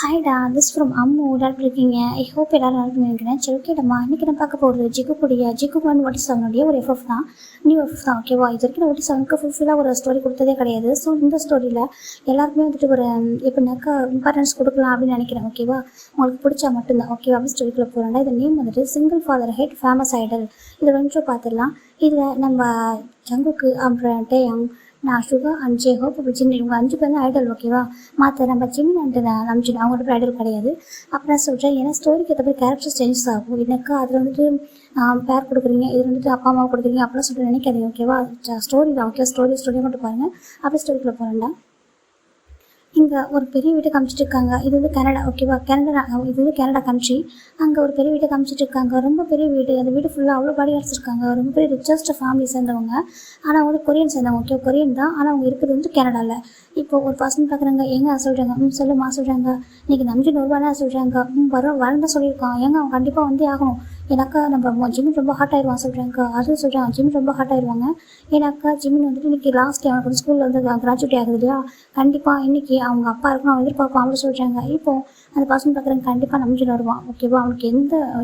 ஹாய்டா, this from Ammu. எல்லாரும் இருக்கீங்க? I hope எல்லாரும் நல்லா நினைக்கிறேன். சரி, ஓகேடம்மா, இன்றைக்கி நான் பார்க்க போகிறது ஜிகு 147 ஒரு எஃப்எஃப் தான், நியூ எஃப்எஃப் தான். ஓகேவா? இது வரைக்கும் 47க்கு ஃபுல்ஃபில்லாக ஒரு ஸ்டோரி கொடுத்ததே கிடையாது. ஸோ இந்த ஸ்டோரியில் எல்லாருக்குமே வந்துட்டு ஒரு எப்படின்னாக்கா இம்பார்ட்டன்ஸ் கொடுக்கலாம் அப்படின்னு நினைக்கிறேன். ஓகேவா? உங்களுக்கு பிடிச்சா மட்டும்தான். ஓகேவா? அப்படி ஸ்டோரிக்குள்ளே போகிறேன்டா. இது நேம் வந்துட்டு single father head famous Idol. இதை வந்து பார்த்துடலாம். இதில் நம்ம ஜங்குக்கு, அப்புறம் டேயாங், நான் சுகா அண்ட் ஜே ஹோப் அப்படி சின்ன இவங்க 5 பேர் தான் ஐடல். ஓகேவா? மற்ற நம்ம ஜிமின் அண்ட் நம்ஜின் அவங்களோட ஐடல் கிடையாது. அப்புறம் சொல்கிறேன், ஏன்னா ஸ்டோரிக்கு ஏற்ற மாதிரி கேரக்டர்ஸ் சேஞ்சஸ் ஆகும். எனக்கு அதில் வந்துட்டு பேர் கொடுக்குறீங்க, இது வந்துட்டு அப்பா அம்மா கொடுக்குறீங்க அப்படிலாம் சொல்லிட்டு நினைக்காதீங்க. ஓகேவா? ஸ்டோரி தான். ஓகே, ஸ்டோரியை மட்டும் பாருங்கள். அப்படியே ஸ்டோரிக்குள்ளே போகிறேன்டா. இங்கே ஒரு பெரிய வீட்டை காமிச்சிட்டு இருக்காங்க. இது வந்து கனடா. ஓகேவா? இது வந்து கனடா கண்ட்ரி. அங்கே ஒரு பெரிய வீட்டை காமிச்சிட்டு இருக்காங்க. ரொம்ப பெரிய வீடு. அந்த வீடு ஃபுல்லாக அவ்வளோ பாடி இருக்காங்க. ரொம்ப பெரிய ரிச்சஸ்ட் ஃபேமிலி சேர்ந்தவங்க. ஆனால் அவங்க வந்து கொரியன் சேர்ந்தவங்க. ஓகே, கொரியன் தான். ஆனால் அவங்க இருக்கிறது வந்து கனடாவில். இப்போ ஒரு பர்சன் பார்க்குறாங்க. எங்கே சொல்கிறாங்க? சொல்லுமா சொல்கிறாங்க. இன்றைக்கி நம்பிச்சு வருவானா சொல்கிறாங்க. வரதான் சொல்லியிருக்கான். ஏங்க அவன் கண்டிப்பாக வந்தே ஆகணும். ஏன்னாக்கா நம்ம ஜிமின் ரொம்ப ஹார்ட் ஆயிடுவான் சொல்கிறாங்க. அதுவும் சொல்கிறாங்க, ஜிமின் ரொம்ப ஹார்ட் ஆயிடுவாங்க. ஏன்னாக்கா ஜிமின் வந்துட்டு இன்றைக்கி லாஸ்ட் அவனுக்கு வந்து ஸ்கூலில் வந்து கிராஜுவேட் ஆகுது இல்லையா? கண்டிப்பாக இன்றைக்கி அவங்க அப்பா இருக்கணும் அவன் எதிர்பார்ப்பான் அப்படின்னு சொல்கிறாங்க. இப்போது அந்த பர்சன் பார்க்குறாங்க, கண்டிப்பாக நம்பிச்சுன்னு வருவான். ஓகேவா? அவனுக்கு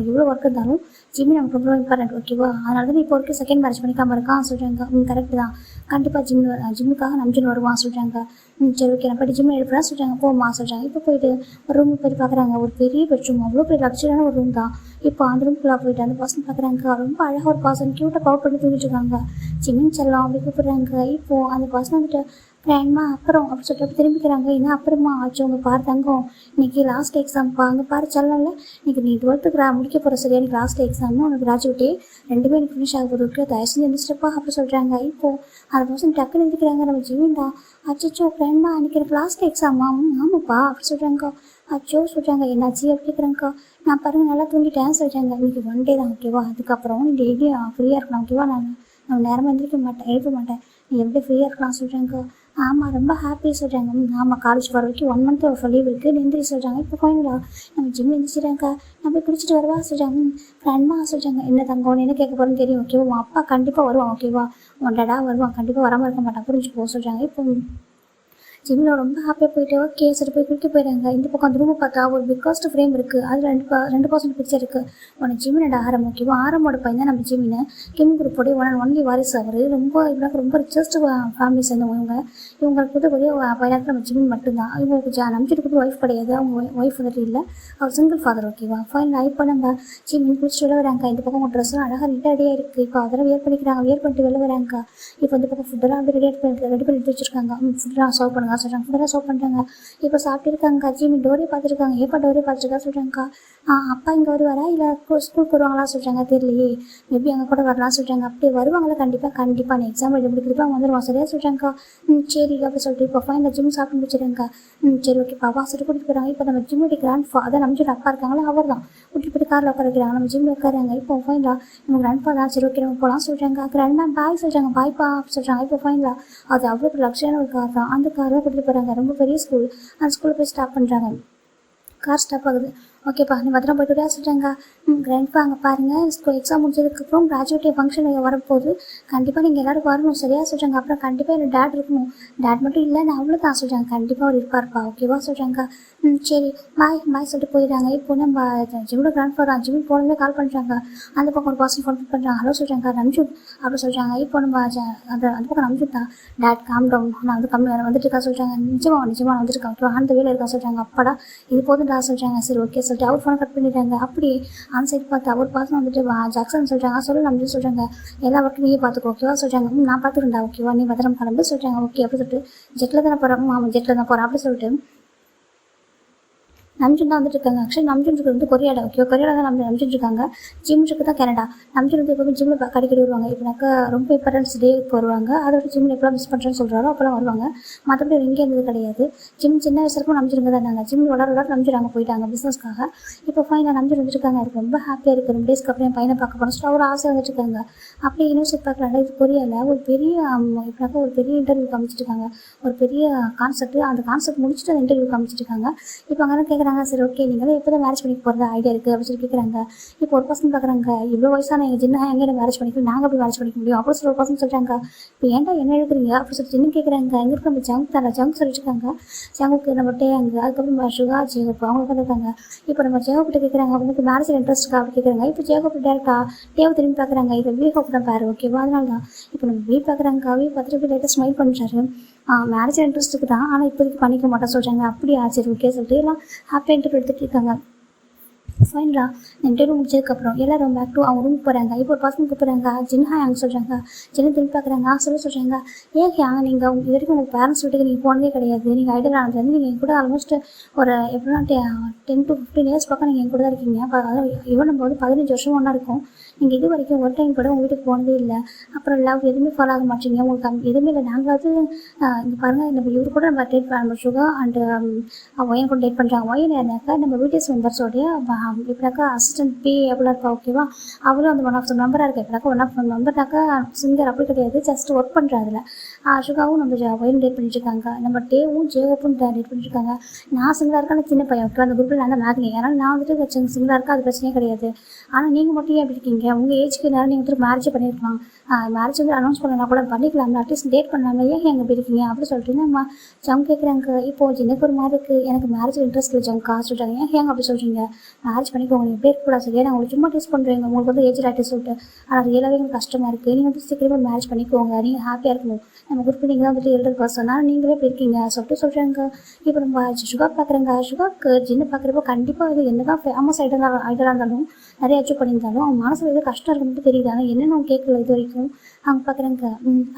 எவ்வளோ ஒர்க் இருந்தாலும் ஜிமின் அவனுக்கு ரொம்ப இம்பார்ட்டன்ட். ஓகேவா? அதனால தான் இப்போ வரைக்கும் செகண்ட் மேரேஜ் பண்ணிக்காமல் இருக்கான் சொல்கிறாங்க. கரெக்டு தான். கண்டிப்பாக ஜிம்முக்காக நம்பிச்சுன்னு வருவான் சொல்கிறாங்க. சரி, ஓகே, நான் போய்ட்டு ஜிம்மில் எடுப்பேன் சொல்கிறாங்க. போமா சொல்கிறாங்க. இப்போ போயிட்டு ஒரு ரூமுக்கு போய்ட்டு பார்க்குறாங்க. ஒரு பெரிய பெட்ரூம், அவ்வளோ பெரிய லக்ஸரியான ஒரு ரூம் தான். இப்போ அந்த ரூம்குள்ளே போயிட்டு அந்த பர்சன் பார்க்குறாங்க. ரொம்ப அழகாக ஒரு பர்சன் க்யூட்டாக கவர் பண்ணி தூங்கிட்டு இருக்காங்க. ஜிமின் செல்லம் அப்படி கூப்பிட்றாங்க. இப்போது அந்த பர்சன் வந்துட்டு கிராண்ட்மா அப்புறம் அப்படி சொல்லிட்டு திரும்பிக்கிறாங்க. என்ன அப்புறமா ஆச்சு? உங்கள் பாரு தங்கம், இன்றைக்கி லாஸ்ட் எக்ஸாம்ப்பா. அங்கே பாரு செல்லம்ல, இன்றைக்கி நீ 12th முடிக்க போகிற சரியா? எனக்கு லாஸ்ட் எக்ஸாம், உனக்கு கிராஜுவேட்டே ரெண்டுமே எனக்கு ஃபினிஷ் ஆக போகுது. ஓகே, தயவு செஞ்சு எழுந்திரிச்சிட்டப்பா அப்படி சொல்கிறாங்க. இப்போது அந்த பர்சன் டக்குன்னு எழுந்திக்கிறாங்க. நம்ம ஜிமின்டா, அச்சோ கிராண்ட்மா, இன்றைக்கி எனக்கு லாஸ்ட் எக்ஸாமா? ஆமாப்பா அப்படி சொல்கிறாங்க. அச்சோ சொல்கிறாங்க. என்னாச்சு அப்படி இருக்கிறாங்கக்கா? நான் பாருங்கள் நல்லா தூங்கிட்டேன் சொல்கிறாங்க. இன்றைக்கி 1 டே தான். ஓகேவா? அதுக்கப்புறம் நீ டெய்லி ஃப்ரீயாக இருக்கலாம். ஓகேவா? நான் நேரமாக எழுந்திருக்க மாட்டேன், எழுத மாட்டேன். நீ எப்படி ஃப்ரீயாக இருக்கலாம் சொல்கிறாங்க. ஆமாம், ரொம்ப ஹாப்பி சொல்கிறாங்க. ஆமாம், காலேஜ் போகிற வரைக்கும் 1 மந்த் லீவ் இருக்குது, எந்திரி சொல்கிறாங்க. இப்போ கோயிங்களா நம்ம ஜிம் எழுந்திரிச்சிட்டாங்க. நான் போய் குடிச்சிட்டு வருவா சொல்கிறாங்க. ஃப்ரெண்ட்மா சொல்கிறாங்க. என்ன தங்கம்னு என்ன கேட்க போகிறேன்னு தெரியும். ஓகேவா? உன் அப்பா கண்டிப்பாக வருவான். ஓகேவா? உன் டேடா வருவான், கண்டிப்பாக வராமல் இருக்க மாட்டான், புரிஞ்சுக்கோ சொல்கிறாங்க. இப்போ ஜிம்மில் ரொம்ப ஹாப்பியாக போயிட்டு ஓகே சரி போய் குளிக்க போயிடுறாங்க. இந்த பக்கம் அந்த ரூமை பார்த்தா ஒரு பிக்காஸ்ட் ஃப்ரேம் இருக்குது. அதில் 2% பிக்சர் இருக்குது. உனக்கு ஜிமினோட ஆரம். ஓகேவா? ஆரமோட பையன் தான் நம்ம ஜிமின். கிம் குரூப்போடைய ஒன்லி வாரிசு அவர். ரொம்ப ரிச்சஸ்ட் ஃபேமிலி சேர்ந்தவங்க. இவங்களுக்கு வந்து ஒரே பையனாக நம்ம ஜிமின் மட்டும்தான். இவங்களுக்கு நம்பிச்சிட்டு ஒய்ஃப் கிடையாது. அவங்க ஒய்ஃப் வந்துட்டு இல்லை, அவர் சிங்கிள் ஃபாதர். ஓகேவா? ஃபைனல் இப்போ நம்ம ஜிமின் குளிச்சுட்டு வெளில வராங்க. இந்த பக்கம் ஒரு ட்ரெஸ்ஸும் அழகாக ரெடியாக இருக்குது. இப்போ அதெல்லாம் வியர் பண்ணிட்டு வெளில வராங்க. இப்போ இந்த பக்கம் ஃபுட்டெல்லாம் அப்படி ரெடி பண்ணி வச்சுருக்காங்க. ஃபுட்டெல்லாம் சர்வ் பண்ணுங்க சொல்கிறாங்க. ஃபுட்டெல்லாம் சர்வ் பண்ணுறாங்க. இப்போ சாப்பிட்டுருக்காங்க. ஜிமின் டோரே பார்த்துருக்காங்க. ஏப்பா டோரே பார்த்துருக்கா சொல்கிறாங்க. அப்பா இங்கே வருவாரா இல்லை ஸ்கூலுக்கு வருவாங்களா சொல்கிறாங்க. தெரியலையே, மேபி அங்கே கூட வரலாம் சொல்கிறாங்க. அப்படி வருவாங்களா? கண்டிப்பாக நீ எக்ஸாம் எழுதி முடிக்கிறப்ப அவங்க வந்துடுவான் சரியா சொல்கிறாங்க. சரி அப்படி சொல்லிட்டு இப்போ ஃபைனல் ஜிம் சாப்பிட்டு முடிச்சிடுறாங்க. சரி ஓகே பாப்பா சொல்லிட்டு கூட்டிகிட்டு போகிறாங்க. இப்போ நம்ம ஜிம்முடைய கிராண்ட் ஃபாதர் நம்ம ஜிம் அப்பா இருக்காங்களா, அவர் தான் கூட்டிகிட்டு போய்ட்டு காரில் உட்கார வைக்கிறாங்க. நம்ம ஜிம்மில் உட்காராங்க. இப்போ ஃபைனலாக நம்ம கிராண்ட் ஃபாதர் சரி ஓகே நம்ம போகலாம் சொல்கிறாங்க. கிராண்ட் மேம் பாய் சொல்கிறாங்க. பாய்ப்பா சொல்கிறாங்க. இப்போ ஃபைனலாக அது அவ்வளோ லக்ஸரியான ஒரு கார் தான். அந்த கார் தான் கூட்டிகிட்டு போகிறாங்க. ரொம்ப பெரிய ஸ்கூல். அந்த ஸ்கூலில் போய் ஸ்டாப் பண்ணுறாங்க. கார் ஸ்டாப் ஆகுது. ஓகேப்பா நீ பத்திரம் போய்ட்டு விட சொல்கிறாங்க. கிராண்ட்பா அங்கே பாருங்கள், எக்ஸாம் முடிச்சதுக்கப்புறம் கிராஜுவேட் ஃபங்க்ஷன் வரப்போகுது, கண்டிப்பாக நீங்கள் எல்லோரும் வரணும் சரியா சொல்கிறாங்க. அப்புறம் கண்டிப்பாக என்னோட டேட் இருக்கணும். டேட் மட்டும் இல்லை, நான் அவ்வளோ தான் சொல்கிறாங்க. கண்டிப்பாக அவர் இருப்பார்ப்பா ஓகேவா சொல்கிறாங்க. சரி பாய் சொல்லிட்டு போயிடுறாங்க. இப்போ நம்ம ஜிம்மோட கிராண்ட் ஃபாதர் ஜிம்மி போனதே கால் பண்ணுறாங்க. அந்த பக்கம் ஒரு பர்சன் ஃபோன் பண்ணுறாங்க. ஹலோ சொல்கிறாங்க. ரம்ஜூன் அப்படி சொல்கிறாங்க. இப்போ நம்ம அந்த பக்கம் ரம்ஜூன் தான். டேட் காம் டவுன், நான் வந்து வந்துட்டு இருக்கா சொல்கிறாங்க. நிஜமாக வந்துருக்கா. ஓகேவா? அந்த வேலை இருக்கா சொல்கிறாங்க. அப்பாடா இது போதும்டா சொல்கிறாங்க. சரி ஓகே சொல்லிட்டு அவர் ஃபோனை கட் பண்ணிடுறாங்க. அப்படி அந்த சைடு பார்த்து அவர் பர்சன் வந்துட்டு ஜாக்சன் சொல்கிறாங்க. சொல்லு நம்ம சொல்கிறாங்க. எல்லா ஒர்க்கும் நீயே பார்த்துக்கோ ஓகேவா சொல்கிறாங்க. நான் பார்த்துக்கிறேன்டா ஓகேவா, நீ பத்திரம் கிளம்பு சொல்கிறாங்க. ஓகே அப்படி சொல்லிட்டு ஜெட்டில் தானே போகிறோம். ஆமாம் ஜெட்டில் தான் போகிறேன் அப்படி சொல்லிட்டு நம்ஜுன் தான் வந்துட்டு இருக்காங்க. ஆக்சுவலி நம்ஜுனுக்கு வந்து கொரியாடா. ஓகே, கொரியாடா தான் நம்ம நம்ஜுன் இருக்காங்க. ஜிம்முக்கு தான் கனடா. நம்ஜுன் வந்து எப்பவுமே ஜிம்மில் அடிக்கடி வருவாங்க. இப்போனாக்கா ரொம்ப இம்பார்ட்டன்ஸ் டேக்கு வருவாங்க. அதோட ஜிம்மில் எப்போ மிஸ் பண்ணுறேன்னு சொல்கிறாரோ அப்போலாம் வருவாங்க. மற்றபடி இங்கே இருந்தது கிடையாது. ஜிம் சின்ன வயசுக்கும் நம்ஜுனுங்க தான் இருந்தாங்க. ஜிம்மில் வளர நம்ஜுன் அங்கே போயிட்டாங்க பிஸ்னஸ்க்காக. இப்போ ஃபைனாக நம்ஜுன் வந்துருக்காங்க. எனக்கு ரொம்ப ஹாப்பியாக இருக்குது. 2 டேஸ்க்கு அப்புறம் என் பையனை பார்க்க போகிறோம். ஸோ அவர் ஆசை வந்துட்டு இருக்காங்க. அப்படியே யூனிவர்சிட்டி பார்க்கலாம்டா. இது கொரியாவில் ஒரு பெரிய இப்போனாக்கா ஒரு பெரிய இன்டர்வியூ காமிச்சிருக்காங்க. ஒரு பெரிய கான்செப்ட். அந்த கான்செப்ட் முடிச்சுட்டு அந்த இன்டர்வியூ காமிச்சிருக்காங்க. இப்போ அங்கே கேட்குறாங்க கேட்குறாங்க, சரி ஓகே நீங்கள் எப்போ தான் மேரேஜ் பண்ணிக்க போகிறதா ஐடியா இருக்குது அப்படின்னு சொல்லி கேட்குறாங்க. இப்போ ஒரு பர்சன் பார்க்குறாங்க, இவ்வளோ வயசான எங்கள் சின்ன எங்கே மேரேஜ் பண்ணிக்கலாம், நாங்கள் எப்படி மேரேஜ் பண்ணிக்க முடியும் அப்படின்னு சொல்லி ஒரு பர்சன் சொல்கிறாங்க. இப்போ ஏன்டா என்ன எழுதுறீங்க அப்படின்னு சொல்லி சின்ன கேட்குறாங்க. எங்கே இருக்க நம்ம ஜங்க் தானே ஜங்க் சொல்லிட்டு இருக்காங்க. ஜங்குக்கு நம்ம டேங்க, அதுக்கப்புறம் சுகா ஜேகப் அவங்க வந்துருக்காங்க. இப்போ நம்ம ஜேகப்பிட்ட கேட்குறாங்க, அவங்களுக்கு மேரேஜில் இன்ட்ரெஸ்ட் இருக்கா அப்படி கேட்குறாங்க. இப்போ ஜேகப் டேரக்டா டேவை திரும்பி பார்க்குறாங்க. இது வி ஹோப் தான் பேர் ஓகேவா, அதனால தான் இப்போ நம்ம வி பார்க்குறாங்க. வி பார்த்துட்டு லேட்டஸ்ட் ஸ்மைல் பண்ணுறாரு. மேரேஜ் இன்ட்ரெஸ்ட்டுக்கு தான், ஆனால் இப்போதைக்கு பண்ணிக்க மாட்டேன் சொல்கிறாங்க. அப்படியா சரி ஓகே சொல்லிட்டு எல்லாம் ஹாப்பியாக இன்டர்வியூ எடுத்துகிட்டு இருக்காங்க. ஃபைன்ரா இன்டர்வியூ முடிச்சதுக்கப்புறம் எல்லோரும் பேக் டு அவங்க ரூமுக்கு போகிறாங்க. இப்போ ஒரு பசங்க கூப்பிட்றாங்க, ஜின்ஹா அங்கே சொல்கிறாங்க. ஜின்னு திரும்பி பார்க்குறாங்க, சொல்கிறாங்க, ஏன் ஹேங்க நீங்கள் இது வரைக்கும் உங்கள் பேரண்ட்ஸ் வீட்டுக்கு நீங்கள் போனதே கிடையாது, நீங்கள் ஐடியல் ஆனதுலேருந்து நீங்கள் என் கூட ஆல்மோஸ்ட் ஒரு எப்படின்னா 10 to 15 இயர்ஸ் பக்கம் நீங்கள் என் கூட தான் இருக்கீங்க. இவன் நம்ம வந்து 15 வருஷம் ஒன்றா இருக்கும். நீங்கள் இது வரைக்கும் ஒரு டைம் கூட உங்கள் வீட்டுக்கு போனதே இல்லை. அப்புறம் லவ் எதுவுமே ஃபாலோ ஆக மாட்டீங்க, உங்களுக்கு எதுவுமே இல்லை. நாங்களாவது இங்கே பாருங்கள், நம்ம இவர் கூட நம்ம டேட் பண்ண சுகா அண்டு ஒயன் கூட டேட் பண்ணுறாங்க. ஒயன் யாருனாக்கா நம்ம பிடிஎஸ் மெம்பர்ஸோடைய இப்படினாக்கா அசிஸ்டன்ட் பி எவ்வளோ இருக்கா ஓகேவா, அவளும் அந்த ஒன் ஆஃப் த மெம்பராக இருக்கா. இப்படினாக்கா ஒன் ஆஃப் த மெம்பர்னாக்கா சிங்கர் அப்படி கிடையாது, ஜஸ்ட் ஒர்க் பண்ணுறாதுல. சுகாவும் நம்ம ஒயன் டேட் பண்ணிட்டுருக்காங்க. நம்ம டேவும் ஜேகப்பும் டேட் பண்ணிட்டுருக்காங்க. நான் சிங்கராக இருக்கேன், சின்ன பையன் ஓகே, அந்த குரூப்பில் நான் தான் மேக்னி. அதனால் நான் வந்துட்டு சிங்கராக இருக்கேன், அது பிரச்சனையே கிடையாது. ஆனால் நீங்கள் மட்டும் ஏன் எப்படி இருக்கீங்க, உங்கள் ஏஜ்க்கு நேரம் நீங்கள் வந்துட்டு மேரேஜ் பண்ணியிருக்கலாம். மேரேஜ் வந்து அனௌன்ஸ் பண்ணலாம் கூட பண்ணிக்கலாம், அட்லீஸ்ட் டேட் பண்ணலாம்ல, ஏன் எங்கே எப்படி இருக்கீங்க அப்படின்னு சொல்லிட்டு நம்ம ஜம் கேட்குறாங்க. இப்போது எனக்கு ஒரு மாதிரி இருக்குது, எனக்கு மேரேஜ் இன்ட்ரெஸ்ட் இல்லை ஜம் காசு சொல்கிறாங்க. ஏன் ஏங்க அப்படி சொல்கிறீங்க, மேரேஜ் பண்ணிக்கோங்க, நீங்கள் பேர் கூட சரியா, நான் உங்களுக்கு சும்மா டேஸ்ட் பண்ணுறீங்க, உங்களுக்கு வந்து ஏஜ் ஆகிட்டு சொல்லிட்டு. ஆனால் ரியலாகவே எனக்கு கஷ்டமாக இருக்குது, நீங்கள் வந்து சீக்கிரமாக மேரேஜ் பண்ணிக்கோங்க, நீங்கள் ஹாப்பியாக இருக்கணும், நம்ம குரூப் நீங்கள் தான் வந்துட்டு எல்டர் பர்சன், ஆனால் நீங்களே எப்படி இருக்கீங்க சொல்கிறாங்க. இப்போ நம்ம சுகா பார்க்குறாங்க. சுகாக்கு ஜின்னு பார்க்குறப்போ கண்டிப்பாக இது என்ன தான் ஃபேமஸ் ஐடலாக இருந்தாலும் நிறைய அச்சீவ் பண்ணியிருந்தாலும் அவங்க மனசில் எது கஷ்டம் இருக்குன்னு தெரியுது. ஆனால் என்னென்னு அவங்க கேட்கல இது வரைக்கும். அவங்க பார்க்குறாங்க,